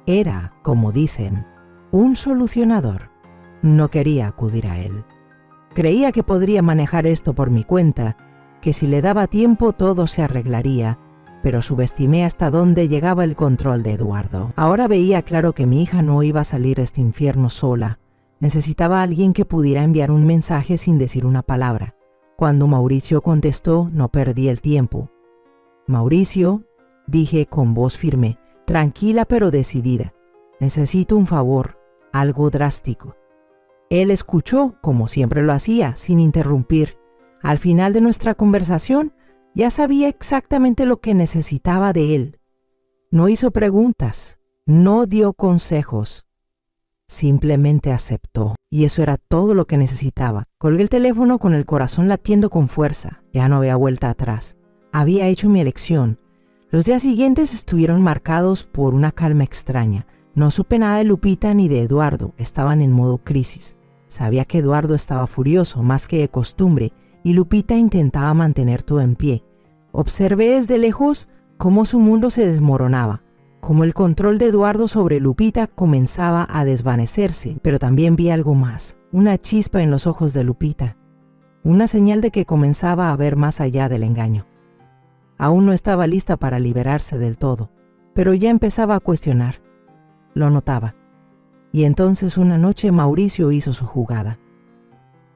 Era, como dicen, un solucionador. No quería acudir a él. Creía que podría manejar esto por mi cuenta, que si le daba tiempo todo se arreglaría, pero subestimé hasta dónde llegaba el control de Eduardo. Ahora veía claro que mi hija no iba a salir de este infierno sola. Necesitaba a alguien que pudiera enviar un mensaje sin decir una palabra. Cuando Mauricio contestó, no perdí el tiempo. «Mauricio», dije con voz firme, tranquila pero decidida. «Necesito un favor, algo drástico». Él escuchó, como siempre lo hacía, sin interrumpir. Al final de nuestra conversación, ya sabía exactamente lo que necesitaba de él. No hizo preguntas, no dio consejos. Simplemente aceptó, y eso era todo lo que necesitaba. Colgué el teléfono con el corazón latiendo con fuerza. Ya no había vuelta atrás. Había hecho mi elección. Los días siguientes estuvieron marcados por una calma extraña. No supe nada de Lupita ni de Eduardo. Estaban en modo crisis. Sabía que Eduardo estaba furioso, más que de costumbre, y Lupita intentaba mantener todo en pie. Observé desde lejos cómo su mundo se desmoronaba, cómo el control de Eduardo sobre Lupita comenzaba a desvanecerse, pero también vi algo más, una chispa en los ojos de Lupita, una señal de que comenzaba a ver más allá del engaño. Aún no estaba lista para liberarse del todo, pero ya empezaba a cuestionar. Lo notaba. Y entonces una noche Mauricio hizo su jugada.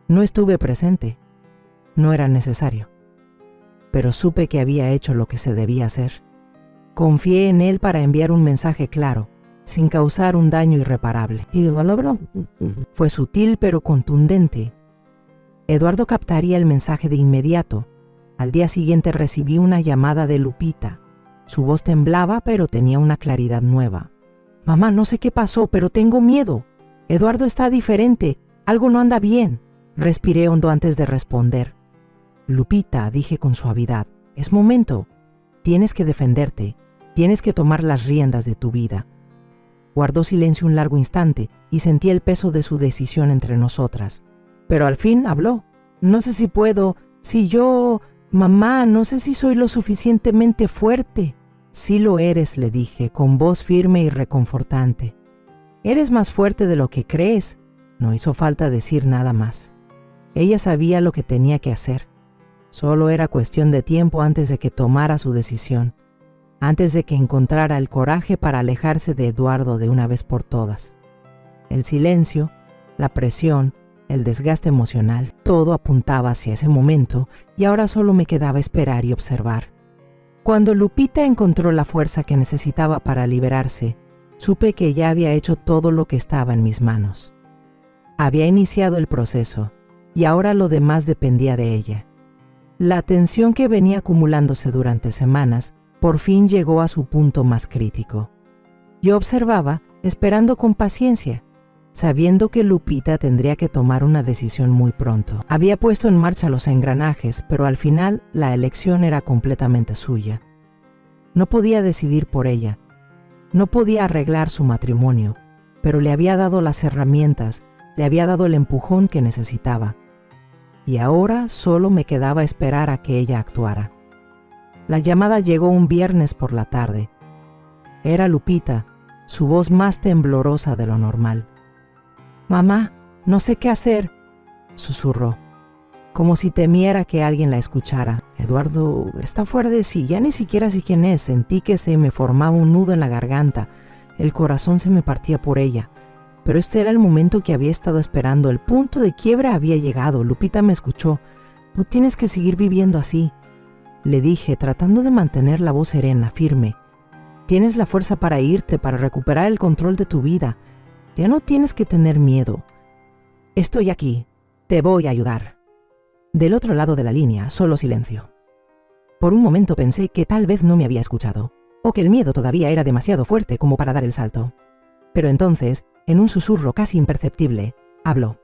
No estuve presente. No era necesario. Pero supe que había hecho lo que se debía hacer. Confié en él para enviar un mensaje claro, sin causar un daño irreparable. Y lo logró. Fue sutil pero contundente. Eduardo captaría el mensaje de inmediato. Al día siguiente recibí una llamada de Lupita. Su voz temblaba, pero tenía una claridad nueva. «Mamá, no sé qué pasó, pero tengo miedo. Eduardo está diferente. Algo no anda bien». Respiré hondo antes de responder. «Lupita», dije con suavidad, «es momento. Tienes que defenderte. Tienes que tomar las riendas de tu vida». Guardó silencio un largo instante y sentí el peso de su decisión entre nosotras. Pero al fin habló. «No sé si puedo, mamá, no sé si soy lo suficientemente fuerte». «Sí lo eres», le dije, con voz firme y reconfortante. «Eres más fuerte de lo que crees». No hizo falta decir nada más. Ella sabía lo que tenía que hacer. Solo era cuestión de tiempo antes de que tomara su decisión, antes de que encontrara el coraje para alejarse de Eduardo de una vez por todas. El silencio, la presión, el desgaste emocional, todo apuntaba hacia ese momento y ahora solo me quedaba esperar y observar. Cuando Lupita encontró la fuerza que necesitaba para liberarse, supe que ya había hecho todo lo que estaba en mis manos. Había iniciado el proceso y ahora lo demás dependía de ella. La tensión que venía acumulándose durante semanas por fin llegó a su punto más crítico. Yo observaba, esperando con paciencia, sabiendo que Lupita tendría que tomar una decisión muy pronto. Había puesto en marcha los engranajes, pero al final la elección era completamente suya. No podía decidir por ella. No podía arreglar su matrimonio, pero le había dado las herramientas, le había dado el empujón que necesitaba. Y ahora solo me quedaba esperar a que ella actuara. La llamada llegó un viernes por la tarde. Era Lupita, su voz más temblorosa de lo normal. «Mamá, no sé qué hacer», susurró, como si temiera que alguien la escuchara. «Eduardo está fuera de sí, ya ni siquiera sé quién es. Sentí que se me formaba un nudo en la garganta. El corazón se me partía por ella. Pero este era el momento que había estado esperando. El punto de quiebra había llegado. Lupita me escuchó. «No tienes que seguir viviendo así», le dije, tratando de mantener la voz serena, firme. «Tienes la fuerza para irte, para recuperar el control de tu vida. Ya no tienes que tener miedo. Estoy aquí. Te voy a ayudar». Del otro lado de la línea, solo silencio. Por un momento pensé que tal vez no me había escuchado, o que el miedo todavía era demasiado fuerte como para dar el salto. Pero entonces, en un susurro casi imperceptible, habló.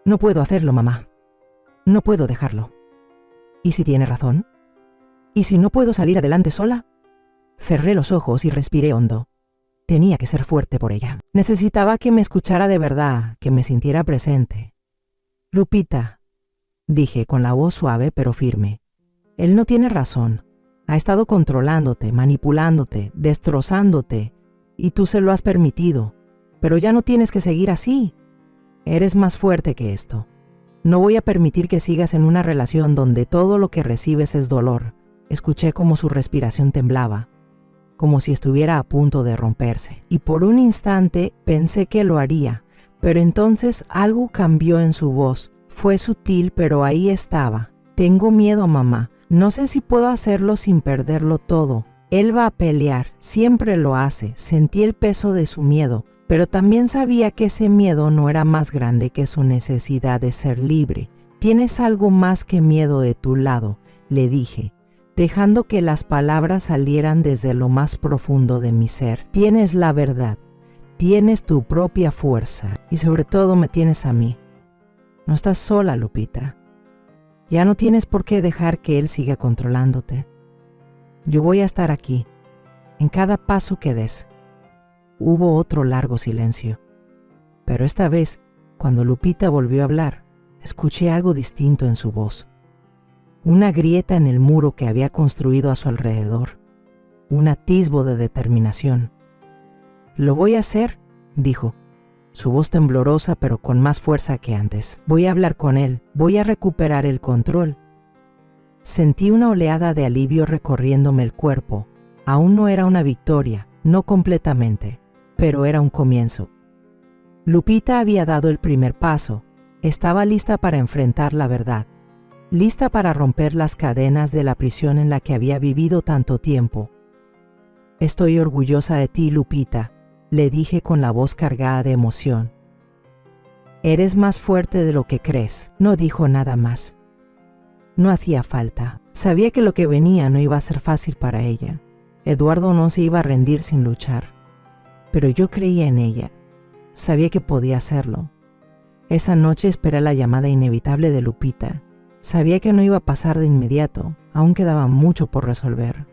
«No puedo hacerlo, mamá. No puedo dejarlo». «¿Y si tiene razón? ¿Y si no puedo salir adelante sola?» Cerré los ojos y respiré hondo. Tenía que ser fuerte por ella. Necesitaba que me escuchara de verdad, que me sintiera presente. «Lupita», dije con la voz suave pero firme, «él no tiene razón. Ha estado controlándote, manipulándote, destrozándote, y tú se lo has permitido. Pero ya no tienes que seguir así. Eres más fuerte que esto. No voy a permitir que sigas en una relación donde todo lo que recibes es dolor. Escuché como su respiración temblaba, como si estuviera a punto de romperse, y por un instante pensé que lo haría, pero entonces algo cambió en su voz. Fue sutil, pero ahí estaba. Tengo miedo, mamá. No sé si puedo hacerlo sin perderlo todo. Él va a pelear, siempre lo hace. Sentí el peso de su miedo, pero también sabía que ese miedo no era más grande que su necesidad de ser libre. Tienes algo más que miedo de tu lado, le dije, dejando que las palabras salieran desde lo más profundo de mi ser. Tienes la verdad, tienes tu propia fuerza y sobre todo me tienes a mí. No estás sola, Lupita. Ya no tienes por qué dejar que él siga controlándote. Yo voy a estar aquí, en cada paso que des. Hubo otro largo silencio, pero esta vez, cuando Lupita volvió a hablar, escuché algo distinto en su voz. Una grieta en el muro que había construido a su alrededor, un atisbo de determinación. «Lo voy a hacer», dijo, su voz temblorosa pero con más fuerza que antes. «Voy a hablar con él, voy a recuperar el control». Sentí una oleada de alivio recorriéndome el cuerpo. Aún no era una victoria, no completamente, pero era un comienzo. Lupita había dado el primer paso. Estaba lista para enfrentar la verdad, lista para romper las cadenas de la prisión en la que había vivido tanto tiempo. «Estoy orgullosa de ti, Lupita», le dije con la voz cargada de emoción. «Eres más fuerte de lo que crees». No dijo nada más. No hacía falta. Sabía que lo que venía no iba a ser fácil para ella. Eduardo no se iba a rendir sin luchar. Pero yo creía en ella. Sabía que podía hacerlo. Esa noche esperé la llamada inevitable de Lupita. Sabía que no iba a pasar de inmediato, aún quedaba mucho por resolver.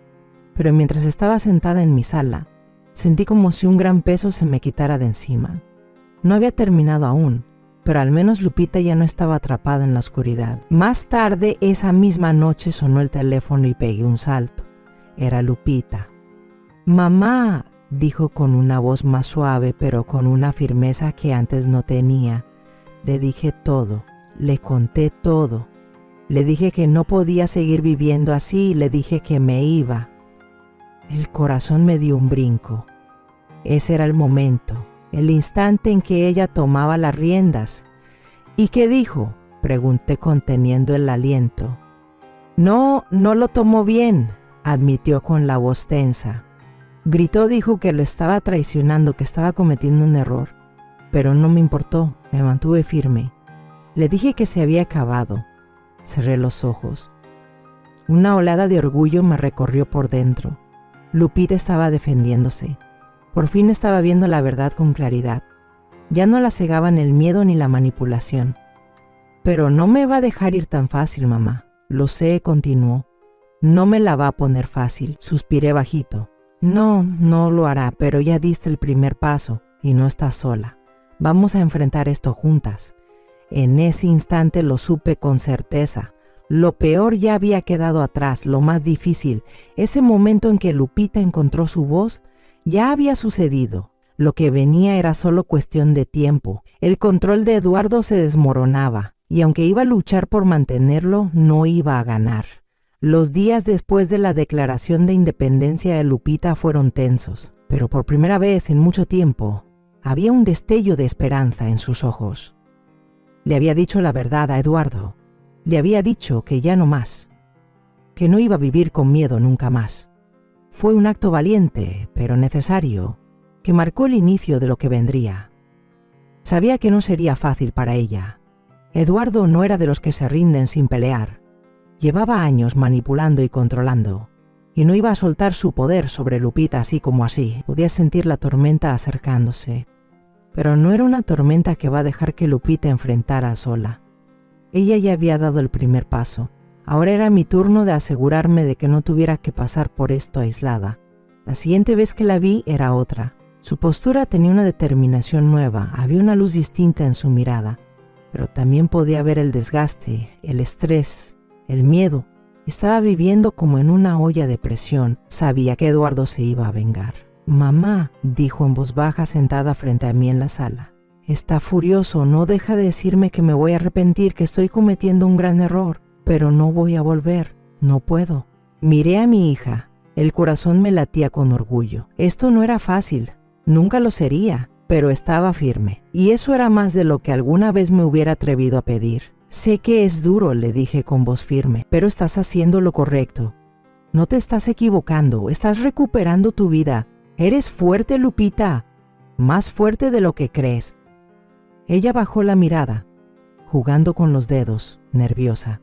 Pero mientras estaba sentada en mi sala, sentí como si un gran peso se me quitara de encima. No había terminado aún, pero al menos Lupita ya no estaba atrapada en la oscuridad. Más tarde, esa misma noche, sonó el teléfono y pegué un salto. Era Lupita. «Mamá», dijo con una voz más suave, pero con una firmeza que antes no tenía. Le dije todo, le conté todo. Le dije que no podía seguir viviendo así y le dije que me iba. El corazón me dio un brinco. Ese era el momento, el instante en que ella tomaba las riendas. «¿Y qué dijo?», pregunté conteniendo el aliento. No lo tomó bien», admitió con la voz tensa. Gritó, dijo que lo estaba traicionando, que estaba cometiendo un error. Pero no me importó, me mantuve firme. Le dije que se había acabado. Cerré los ojos. Una oleada de orgullo me recorrió por dentro. Lupita estaba defendiéndose. Por fin estaba viendo la verdad con claridad. Ya no la cegaban el miedo ni la manipulación. «Pero no me va a dejar ir tan fácil, mamá». «Lo sé», continuó. «No me la va a poner fácil», suspiré bajito. No lo hará, pero ya diste el primer paso y no estás sola. Vamos a enfrentar esto juntas». En ese instante lo supe con certeza. Lo peor ya había quedado atrás, lo más difícil, ese momento en que Lupita encontró su voz, ya había sucedido. Lo que venía era solo cuestión de tiempo. El control de Eduardo se desmoronaba, y aunque iba a luchar por mantenerlo, no iba a ganar. Los días después de la declaración de independencia de Lupita fueron tensos, pero por primera vez en mucho tiempo, había un destello de esperanza en sus ojos. Le había dicho la verdad a Eduardo. Le había dicho que ya no más, que no iba a vivir con miedo nunca más. Fue un acto valiente, pero necesario, que marcó el inicio de lo que vendría. Sabía que no sería fácil para ella. Eduardo no era de los que se rinden sin pelear. Llevaba años manipulando y controlando, y no iba a soltar su poder sobre Lupita así como así. Podía sentir la tormenta acercándose, pero no era una tormenta que va a dejar que Lupita enfrentara sola. Ella ya había dado el primer paso. Ahora era mi turno de asegurarme de que no tuviera que pasar por esto aislada. La siguiente vez que la vi era otra. Su postura tenía una determinación nueva, había una luz distinta en su mirada, pero también podía ver el desgaste, el estrés, el miedo. Estaba viviendo como en una olla de presión. Sabía que Eduardo se iba a vengar. «Mamá», dijo en voz baja sentada frente a mí en la sala. «Está furioso, no deja de decirme que me voy a arrepentir, que estoy cometiendo un gran error, pero no voy a volver, no puedo. Miré a mi hija. El corazón me latía con orgullo. Esto no era fácil, nunca lo sería, pero estaba firme. Y eso era más de lo que alguna vez me hubiera atrevido a pedir. Sé que es duro, le dije con voz firme, pero estás haciendo lo correcto. No te estás equivocando, estás recuperando tu vida. Eres fuerte, Lupita, más fuerte de lo que crees. Ella bajó la mirada, jugando con los dedos, nerviosa.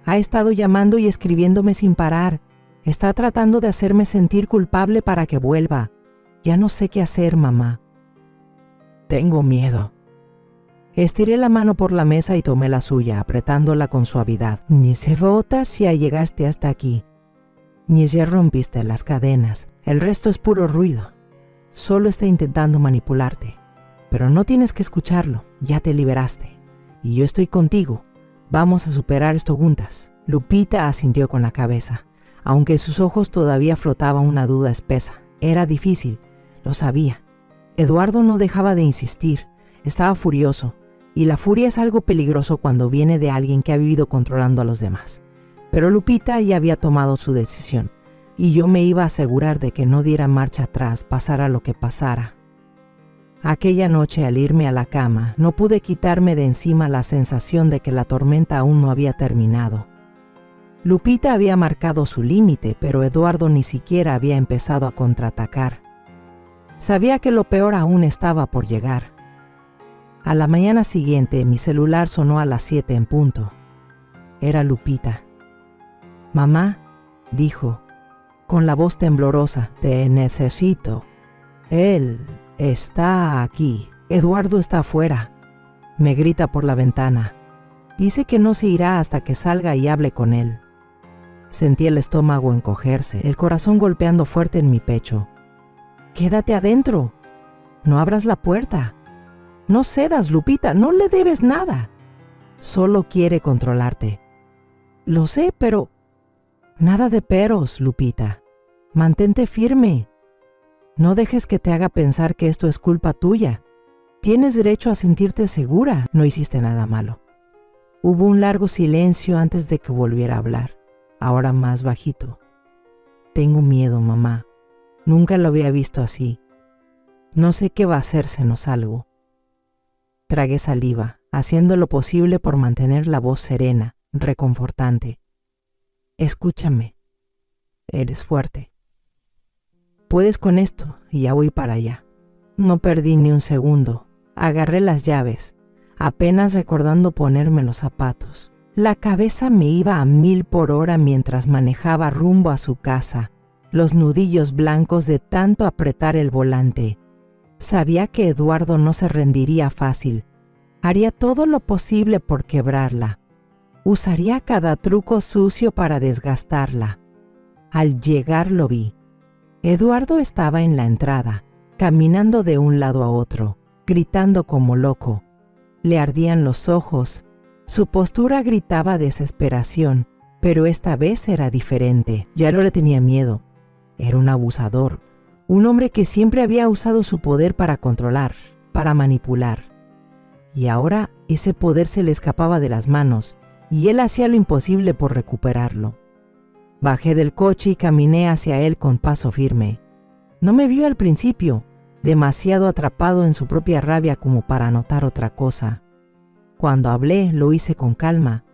Ha estado llamando y escribiéndome sin parar. Está tratando de hacerme sentir culpable para que vuelva. Ya no sé qué hacer, mamá. Tengo miedo. Estiré la mano por la mesa y tomé la suya, apretándola con suavidad. Ni se vota si llegaste hasta aquí. Ni ya rompiste las cadenas. El resto es puro ruido. Solo está intentando manipularte. Pero no tienes que escucharlo. Ya te liberaste. Y yo estoy contigo. Vamos a superar esto juntas. Lupita asintió con la cabeza, aunque en sus ojos todavía flotaba una duda espesa. Era difícil, lo sabía. Eduardo no dejaba de insistir. Estaba furioso. Y la furia es algo peligroso cuando viene de alguien que ha vivido controlando a los demás. Pero Lupita ya había tomado su decisión, y yo me iba a asegurar de que no diera marcha atrás, pasara lo que pasara. Aquella noche, al irme a la cama, no pude quitarme de encima la sensación de que la tormenta aún no había terminado. Lupita había marcado su límite, pero Eduardo ni siquiera había empezado a contraatacar. Sabía que lo peor aún estaba por llegar. A la mañana siguiente, mi celular sonó a las 7 en punto. Era Lupita. «Mamá», dijo, con la voz temblorosa, «te necesito. Él está aquí. Eduardo está afuera». Me grita por la ventana. Dice que no se irá hasta que salga y hable con él. Sentí el estómago encogerse, el corazón golpeando fuerte en mi pecho. «Quédate adentro. No abras la puerta. No cedas, Lupita, no le debes nada. Solo quiere controlarte». «Lo sé, pero...» «Nada de peros, Lupita. Mantente firme. No dejes que te haga pensar que esto es culpa tuya. Tienes derecho a sentirte segura. No hiciste nada malo». Hubo un largo silencio antes de que volviera a hablar, ahora más bajito. «Tengo miedo, mamá. Nunca lo había visto así. No sé qué va a hacérsenos algo». Tragué saliva, haciendo lo posible por mantener la voz serena, reconfortante. «Escúchame. Eres fuerte. Puedes con esto y ya voy para allá». No perdí ni un segundo. Agarré las llaves, apenas recordando ponerme los zapatos. La cabeza me iba a 1000 por hora mientras manejaba rumbo a su casa, los nudillos blancos de tanto apretar el volante. Sabía que Eduardo no se rendiría fácil. Haría todo lo posible por quebrarla. Usaría cada truco sucio para desgastarla. Al llegar lo vi. Eduardo estaba en la entrada, caminando de un lado a otro, gritando como loco. Le ardían los ojos. Su postura gritaba desesperación, pero esta vez era diferente. Ya no le tenía miedo. Era un abusador, un hombre que siempre había usado su poder para controlar, para manipular. Y ahora ese poder se le escapaba de las manos, y él hacía lo imposible por recuperarlo. Bajé del coche y caminé hacia él con paso firme. No me vio al principio, demasiado atrapado en su propia rabia como para notar otra cosa. Cuando hablé, lo hice con calma,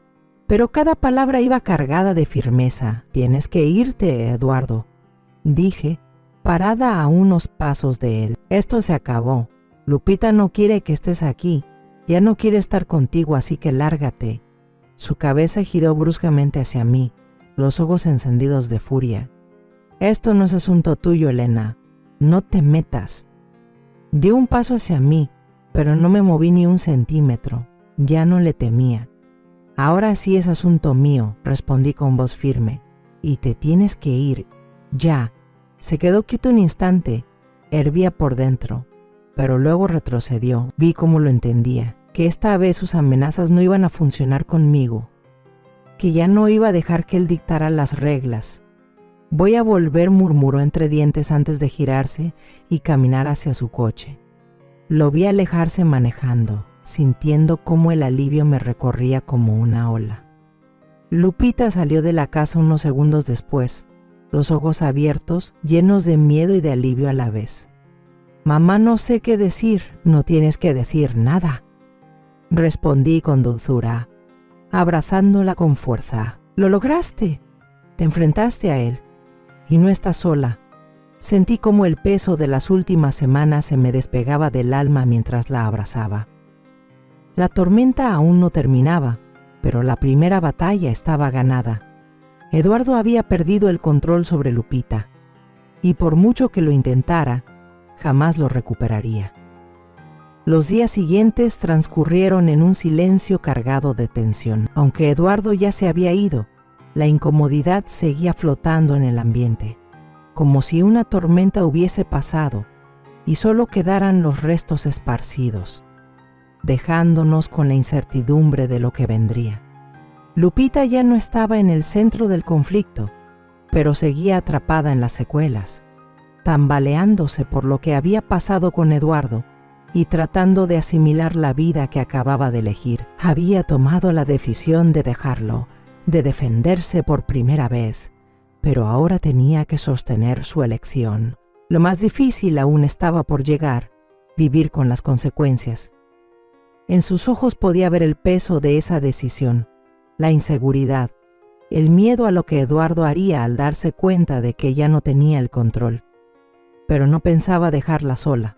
pero cada palabra iba cargada de firmeza. «Tienes que irte, Eduardo», dije, parada a unos pasos de él. «Esto se acabó. Lupita no quiere que estés aquí. Ya no quiere estar contigo, así que lárgate». Su cabeza giró bruscamente hacia mí, los ojos encendidos de furia. «Esto no es asunto tuyo, Elena. No te metas». Dio un paso hacia mí, pero no me moví ni un centímetro. Ya no le temía. «Ahora sí es asunto mío», respondí con voz firme. «Y te tienes que ir. Ya». Se quedó quieto un instante. Hervía por dentro, pero luego retrocedió. Vi cómo lo entendía, que esta vez sus amenazas no iban a funcionar conmigo, que ya no iba a dejar que él dictara las reglas. «Voy a volver», murmuró entre dientes antes de girarse y caminar hacia su coche. Lo vi alejarse manejando, sintiendo cómo el alivio me recorría como una ola. Lupita salió de la casa unos segundos después, los ojos abiertos, llenos de miedo y de alivio a la vez. «Mamá, no sé qué decir». «No tienes que decir nada», respondí con dulzura, abrazándola con fuerza. «Lo lograste. Te enfrentaste a él. Y no estás sola». Sentí como el peso de las últimas semanas se me despegaba del alma mientras la abrazaba. La tormenta aún no terminaba, pero la primera batalla estaba ganada. Eduardo había perdido el control sobre Lupita, y por mucho que lo intentara, jamás lo recuperaría. Los días siguientes transcurrieron en un silencio cargado de tensión. Aunque Eduardo ya se había ido, la incomodidad seguía flotando en el ambiente, como si una tormenta hubiese pasado y solo quedaran los restos esparcidos, dejándonos con la incertidumbre de lo que vendría. Lupita ya no estaba en el centro del conflicto, pero seguía atrapada en las secuelas, tambaleándose por lo que había pasado con Eduardo y tratando de asimilar la vida que acababa de elegir. Había tomado la decisión de dejarlo, de defenderse por primera vez, pero ahora tenía que sostener su elección. Lo más difícil aún estaba por llegar, vivir con las consecuencias. En sus ojos podía ver el peso de esa decisión, la inseguridad, el miedo a lo que Eduardo haría al darse cuenta de que ya no tenía el control. Pero no pensaba dejarla sola.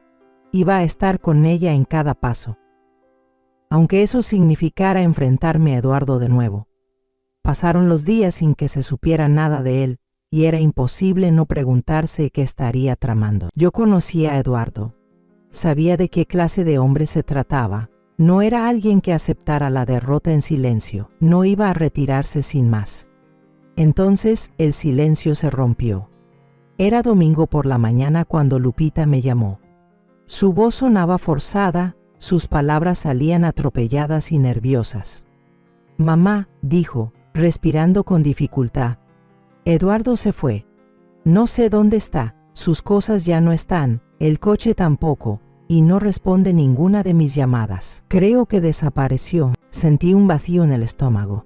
Iba a estar con ella en cada paso, aunque eso significara enfrentarme a Eduardo de nuevo. Pasaron los días sin que se supiera nada de él, y era imposible no preguntarse qué estaría tramando. Yo conocía a Eduardo. Sabía de qué clase de hombre se trataba. No era alguien que aceptara la derrota en silencio. No iba a retirarse sin más. Entonces el silencio se rompió. Era domingo por la mañana cuando Lupita me llamó. Su voz sonaba forzada, sus palabras salían atropelladas y nerviosas. «Mamá», dijo, respirando con dificultad, «Eduardo se fue. No sé dónde está, sus cosas ya no están, el coche tampoco, y no responde ninguna de mis llamadas. Creo que desapareció». Sentí un vacío en el estómago.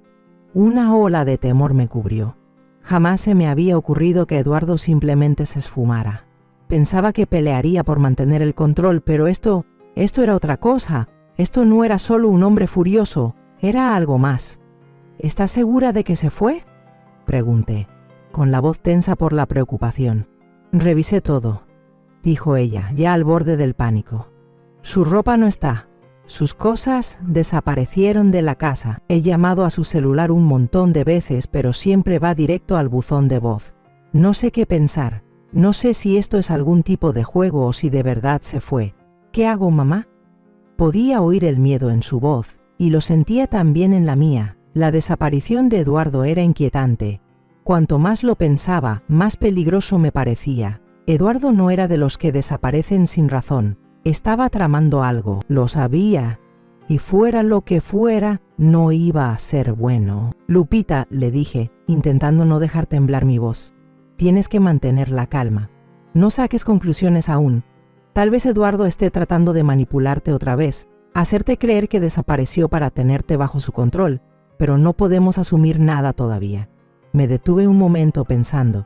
Una ola de temor me cubrió. Jamás se me había ocurrido que Eduardo simplemente se esfumara. Pensaba que pelearía por mantener el control, pero esto era otra cosa. Esto no era solo un hombre furioso, era algo más. «¿Estás segura de que se fue?», pregunté, con la voz tensa por la preocupación. «Revisé todo», dijo ella, ya al borde del pánico. «Su ropa no está. Sus cosas desaparecieron de la casa. He llamado a su celular un montón de veces, pero siempre va directo al buzón de voz. No sé qué pensar. No sé si esto es algún tipo de juego o si de verdad se fue. ¿Qué hago, mamá?». Podía oír el miedo en su voz, y lo sentía también en la mía. La desaparición de Eduardo era inquietante. Cuanto más lo pensaba, más peligroso me parecía. Eduardo no era de los que desaparecen sin razón. Estaba tramando algo, lo sabía, y fuera lo que fuera, no iba a ser bueno. «Lupita», le dije, intentando no dejar temblar mi voz, «tienes que mantener la calma. No saques conclusiones aún. Tal vez Eduardo esté tratando de manipularte otra vez, hacerte creer que desapareció para tenerte bajo su control, pero no podemos asumir nada todavía». Me detuve un momento pensando.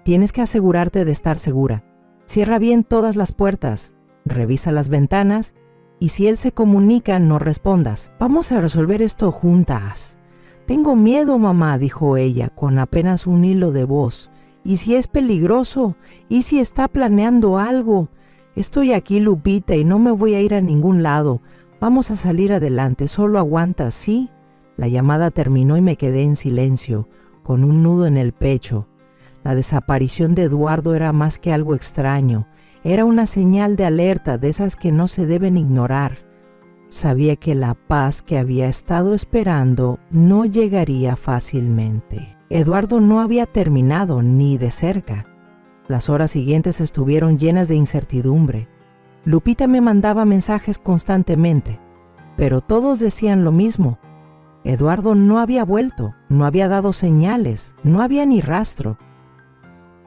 «Tienes que asegurarte de estar segura. Cierra bien todas las puertas, revisa las ventanas, y si él se comunica, no respondas. Vamos a resolver esto juntas». «Tengo miedo, mamá», dijo ella, con apenas un hilo de voz. «¿Y si es peligroso? ¿Y si está planeando algo? Estoy aquí, Lupita, y no me voy a ir a ningún lado. Vamos a salir adelante, solo aguanta, ¿sí?». La llamada terminó y me quedé en silencio, con un nudo en el pecho. La desaparición de Eduardo era más que algo extraño. Era una señal de alerta, de esas que no se deben ignorar. Sabía que la paz que había estado esperando no llegaría fácilmente. Eduardo no había terminado ni de cerca. Las horas siguientes estuvieron llenas de incertidumbre. Lupita me mandaba mensajes constantemente, pero todos decían lo mismo. Eduardo no había vuelto, no había dado señales, no había ni rastro.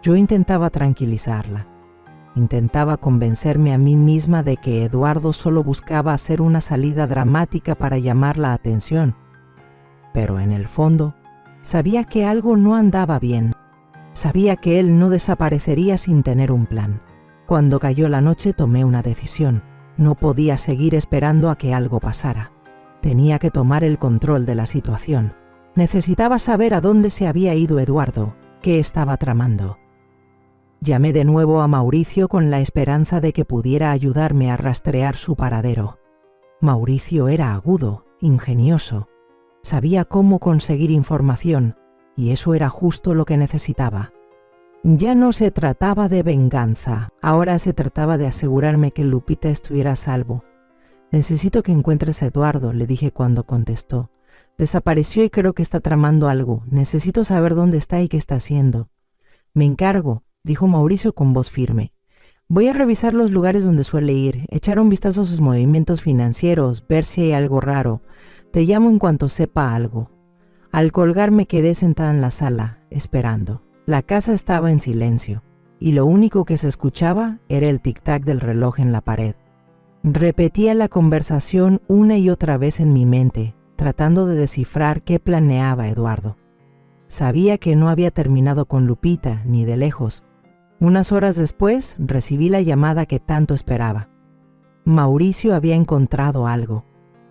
Yo intentaba tranquilizarla. Intentaba convencerme a mí misma de que Eduardo solo buscaba hacer una salida dramática para llamar la atención. Pero en el fondo, Sabía que algo no andaba bien. Sabía que él no desaparecería sin tener un plan. Cuando cayó la noche tomé una decisión. No podía seguir esperando a que algo pasara. Tenía que tomar el control de la situación. Necesitaba saber a dónde se había ido Eduardo, qué estaba tramando. Llamé de nuevo a Mauricio con la esperanza de que pudiera ayudarme a rastrear su paradero. Mauricio era agudo, ingenioso. Sabía cómo conseguir información, y eso era justo lo que necesitaba. Ya no se trataba de venganza, ahora se trataba de asegurarme que Lupita estuviera a salvo. «Necesito que encuentres a Eduardo», le dije cuando contestó. «Desapareció y creo que está tramando algo. Necesito saber dónde está y qué está haciendo». «Me encargo», dijo Mauricio con voz firme. «Voy a revisar los lugares donde suele ir, echar un vistazo a sus movimientos financieros, ver si hay algo raro. Te llamo en cuanto sepa algo». Al colgar me quedé sentada en la sala, esperando. La casa estaba en silencio, y lo único que se escuchaba era el tic-tac del reloj en la pared. Repetía la conversación una y otra vez en mi mente, tratando de descifrar qué planeaba Eduardo. Sabía que no había terminado con Lupita, ni de lejos. Unas horas después, recibí la llamada que tanto esperaba. Mauricio había encontrado algo.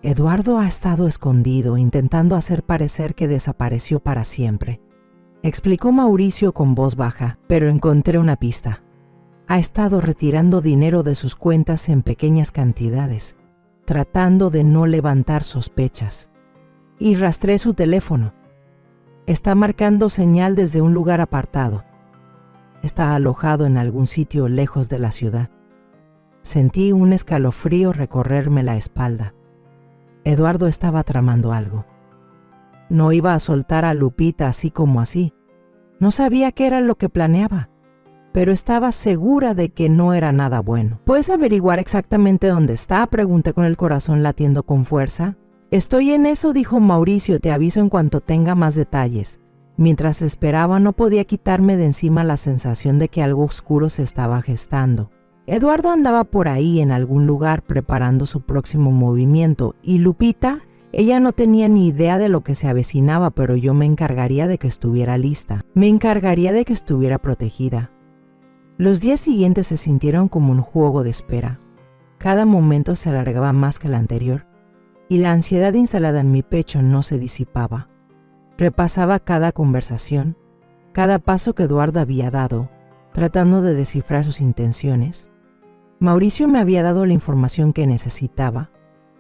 Eduardo ha estado escondido, intentando hacer parecer que desapareció para siempre. Explicó Mauricio con voz baja, pero encontré una pista. Ha estado retirando dinero de sus cuentas en pequeñas cantidades, tratando de no levantar sospechas. Y rastré su teléfono. Está marcando señal desde un lugar apartado. Está alojado en algún sitio lejos de la ciudad. Sentí un escalofrío recorrerme la espalda. Eduardo estaba tramando algo. No iba a soltar a Lupita así como así. No sabía qué era lo que planeaba, pero estaba segura de que no era nada bueno. ¿Puedes averiguar exactamente dónde está?, pregunté con el corazón latiendo con fuerza. Estoy en eso, dijo Mauricio, te aviso en cuanto tenga más detalles. Mientras esperaba no podía quitarme de encima la sensación de que algo oscuro se estaba gestando. Eduardo andaba por ahí en algún lugar preparando su próximo movimiento, y Lupita, ella no tenía ni idea de lo que se avecinaba, pero yo me encargaría de que estuviera lista. Me encargaría de que estuviera protegida. Los días siguientes se sintieron como un juego de espera. Cada momento se alargaba más que el anterior, y la ansiedad instalada en mi pecho no se disipaba. Repasaba cada conversación, cada paso que Eduardo había dado, tratando de descifrar sus intenciones. Mauricio me había dado la información que necesitaba.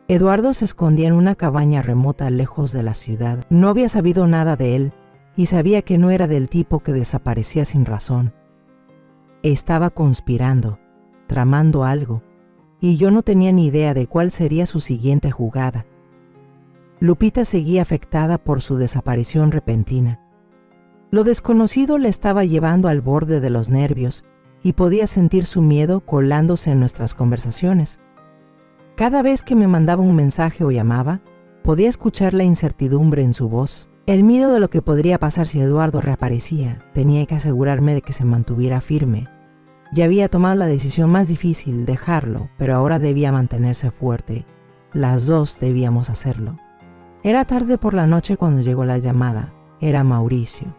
Eduardo se escondía en una cabaña remota lejos de la ciudad. No había sabido nada de él y sabía que no era del tipo que desaparecía sin razón. Estaba conspirando, tramando algo, y yo no tenía ni idea de cuál sería su siguiente jugada. Lupita seguía afectada por su desaparición repentina. Lo desconocido le estaba llevando al borde de los nervios y podía sentir su miedo colándose en nuestras conversaciones. Cada vez que me mandaba un mensaje o llamaba, podía escuchar la incertidumbre en su voz. El miedo de lo que podría pasar si Eduardo reaparecía. Tenía que asegurarme de que se mantuviera firme. Ya había tomado la decisión más difícil, dejarlo, pero ahora debía mantenerse fuerte. Las dos debíamos hacerlo. Era tarde por la noche cuando llegó la llamada. Era Mauricio.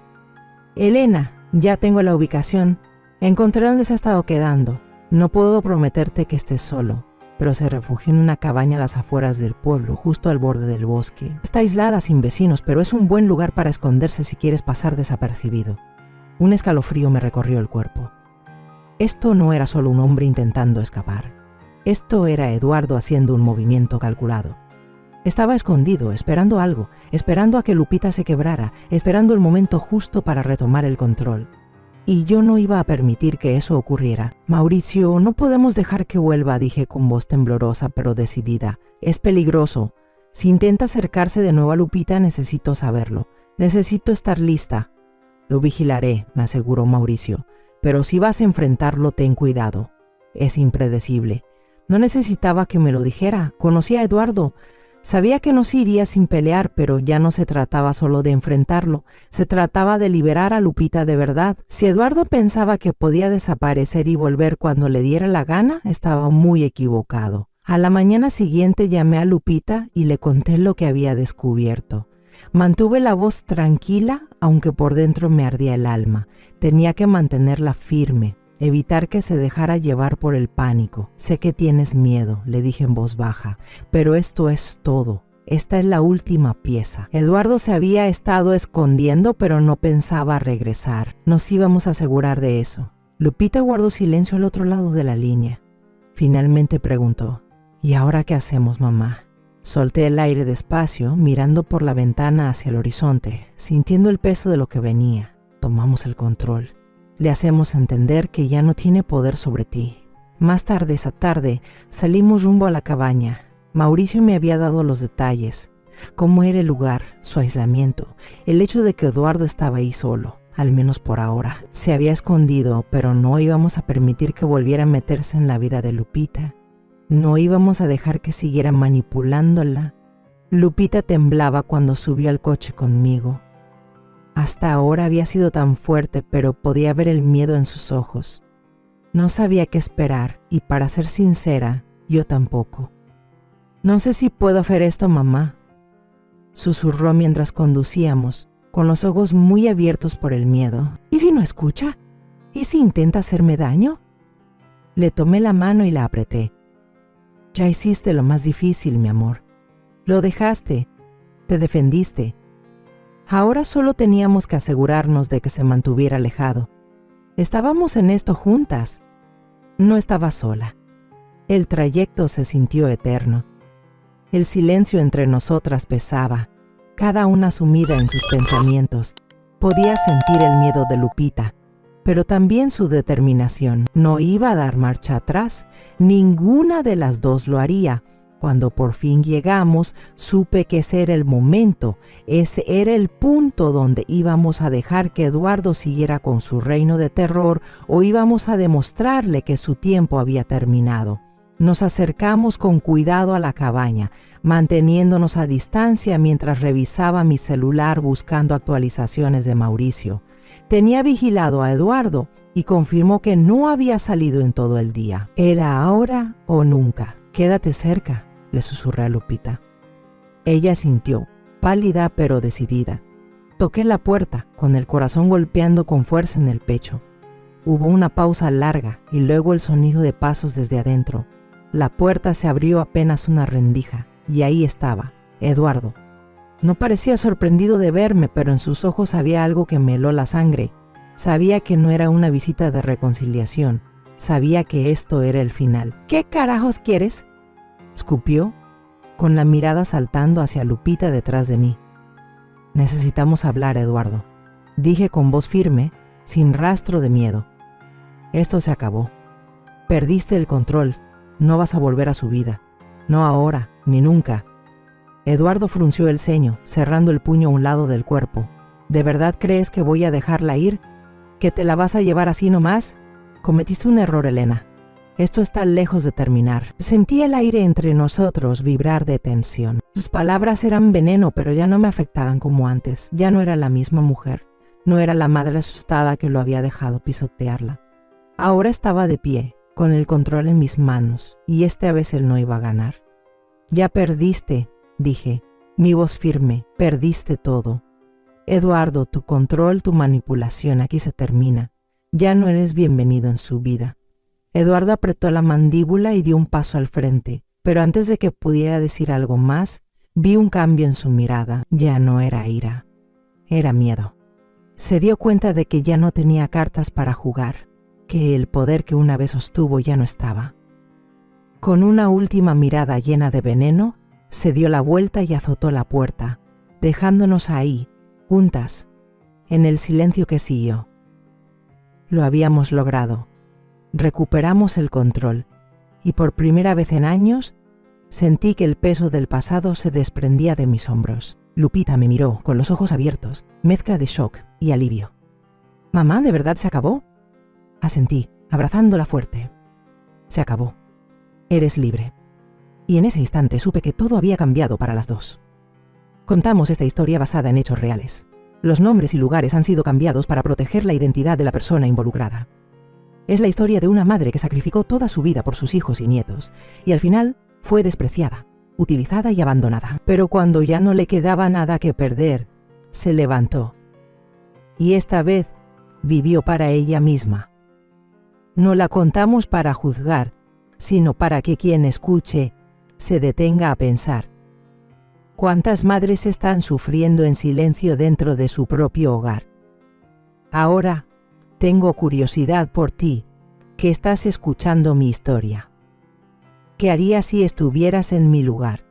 «Elena, ya tengo la ubicación. Encontré dónde se ha estado quedando. No puedo prometerte que estés solo, pero se refugió en una cabaña a las afueras del pueblo, justo al borde del bosque. Está aislada, sin vecinos, pero es un buen lugar para esconderse si quieres pasar desapercibido». Un escalofrío me recorrió el cuerpo. Esto no era solo un hombre intentando escapar. Esto era Eduardo haciendo un movimiento calculado. Estaba escondido, esperando algo, esperando a que Lupita se quebrara, esperando el momento justo para retomar el control. Y yo no iba a permitir que eso ocurriera. «Mauricio, no podemos dejar que vuelva», dije con voz temblorosa pero decidida. «Es peligroso. Si intenta acercarse de nuevo a Lupita, necesito saberlo. Necesito estar lista». «Lo vigilaré», me aseguró Mauricio. «Pero si vas a enfrentarlo, ten cuidado. Es impredecible». No necesitaba que me lo dijera. Conocía a Eduardo. Sabía que no se iría sin pelear, pero ya no se trataba solo de enfrentarlo, se trataba de liberar a Lupita de verdad. Si Eduardo pensaba que podía desaparecer y volver cuando le diera la gana, estaba muy equivocado. A la mañana siguiente llamé a Lupita y le conté lo que había descubierto. Mantuve la voz tranquila, aunque por dentro me ardía el alma. Tenía que mantenerla firme, evitar que se dejara llevar por el pánico. Sé que tienes miedo, le dije en voz baja, pero esto es todo. Esta es la última pieza. Eduardo se había estado escondiendo, pero no pensaba regresar. Nos íbamos a asegurar de eso. Lupita guardó silencio al otro lado de la línea. Finalmente preguntó, ¿y ahora qué hacemos, mamá? Solté el aire despacio, mirando por la ventana hacia el horizonte, sintiendo el peso de lo que venía. Tomamos el control. Le hacemos entender que ya no tiene poder sobre ti. Más tarde esa tarde, salimos rumbo a la cabaña. Mauricio me había dado los detalles, cómo era el lugar, su aislamiento, el hecho de que Eduardo estaba ahí solo, al menos por ahora. Se había escondido, pero no íbamos a permitir que volviera a meterse en la vida de Lupita. No íbamos a dejar que siguiera manipulándola. Lupita temblaba cuando subió al coche conmigo. Hasta ahora había sido tan fuerte, pero podía ver el miedo en sus ojos. No sabía qué esperar, y para ser sincera, yo tampoco. No sé si puedo hacer esto, mamá, susurró mientras conducíamos, con los ojos muy abiertos por el miedo. ¿Y si no escucha? ¿Y si intenta hacerme daño? Le tomé la mano y la apreté. Ya hiciste lo más difícil, mi amor. Lo dejaste, te defendiste. Ahora solo teníamos que asegurarnos de que se mantuviera alejado. Estábamos en esto juntas. No estaba sola. El trayecto se sintió eterno. El silencio entre nosotras pesaba, cada una sumida en sus pensamientos. Podía sentir el miedo de Lupita, pero también su determinación. No iba a dar marcha atrás, ninguna de las dos lo haría. Cuando por fin llegamos, supe que ese era el momento, ese era el punto donde íbamos a dejar que Eduardo siguiera con su reino de terror o íbamos a demostrarle que su tiempo había terminado. Nos acercamos con cuidado a la cabaña, manteniéndonos a distancia mientras revisaba mi celular buscando actualizaciones de Mauricio. Tenía vigilado a Eduardo y confirmó que no había salido en todo el día. Era ahora o nunca. Quédate cerca, le susurré a Lupita. Ella sintió, pálida pero decidida. Toqué la puerta, con el corazón golpeando con fuerza en el pecho. Hubo una pausa larga y luego el sonido de pasos desde adentro. La puerta se abrió apenas una rendija, y ahí estaba, Eduardo. No parecía sorprendido de verme, pero en sus ojos había algo que me heló la sangre. Sabía que no era una visita de reconciliación. Sabía que esto era el final. ¿Qué carajos quieres?, escupió, con la mirada saltando hacia Lupita detrás de mí. Necesitamos hablar, Eduardo, dije con voz firme, sin rastro de miedo. Esto se acabó. Perdiste el control. No vas a volver a su vida. No ahora, ni nunca. Eduardo frunció el ceño, cerrando el puño a un lado del cuerpo. ¿De verdad crees que voy a dejarla ir? ¿Que te la vas a llevar así nomás? Cometiste un error, Elena. Esto está lejos de terminar. Sentí el aire entre nosotros vibrar de tensión. Sus palabras eran veneno, pero ya no me afectaban como antes. Ya no era la misma mujer. No era la madre asustada que lo había dejado pisotearla. Ahora estaba de pie, con el control en mis manos, y esta vez él no iba a ganar. Ya perdiste, dije, mi voz firme, perdiste todo. Eduardo, tu control, tu manipulación, aquí se termina. Ya no eres bienvenido en su vida. Eduardo apretó la mandíbula y dio un paso al frente, pero antes de que pudiera decir algo más, vi un cambio en su mirada. Ya no era ira, era miedo. Se dio cuenta de que ya no tenía cartas para jugar, que el poder que una vez sostuvo ya no estaba. Con una última mirada llena de veneno, se dio la vuelta y azotó la puerta, dejándonos ahí, juntas, en el silencio que siguió. Lo habíamos logrado. Recuperamos el control, y por primera vez en años, sentí que el peso del pasado se desprendía de mis hombros. Lupita me miró con los ojos abiertos, mezcla de shock y alivio. «Mamá, ¿de verdad se acabó?», asentí, abrazándola fuerte. «Se acabó. Eres libre». Y en ese instante supe que todo había cambiado para las dos. Contamos esta historia basada en hechos reales. Los nombres y lugares han sido cambiados para proteger la identidad de la persona involucrada. Es la historia de una madre que sacrificó toda su vida por sus hijos y nietos, y al final fue despreciada, utilizada y abandonada. Pero cuando ya no le quedaba nada que perder, se levantó. Y esta vez vivió para ella misma. No la contamos para juzgar, sino para que quien escuche se detenga a pensar. ¿Cuántas madres están sufriendo en silencio dentro de su propio hogar? Ahora, tengo curiosidad por ti, que estás escuchando mi historia. ¿Qué harías si estuvieras en mi lugar?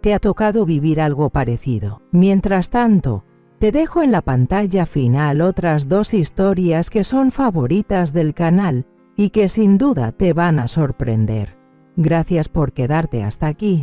¿Te ha tocado vivir algo parecido? Mientras tanto, te dejo en la pantalla final otras 2 historias que son favoritas del canal y que sin duda te van a sorprender. Gracias por quedarte hasta aquí.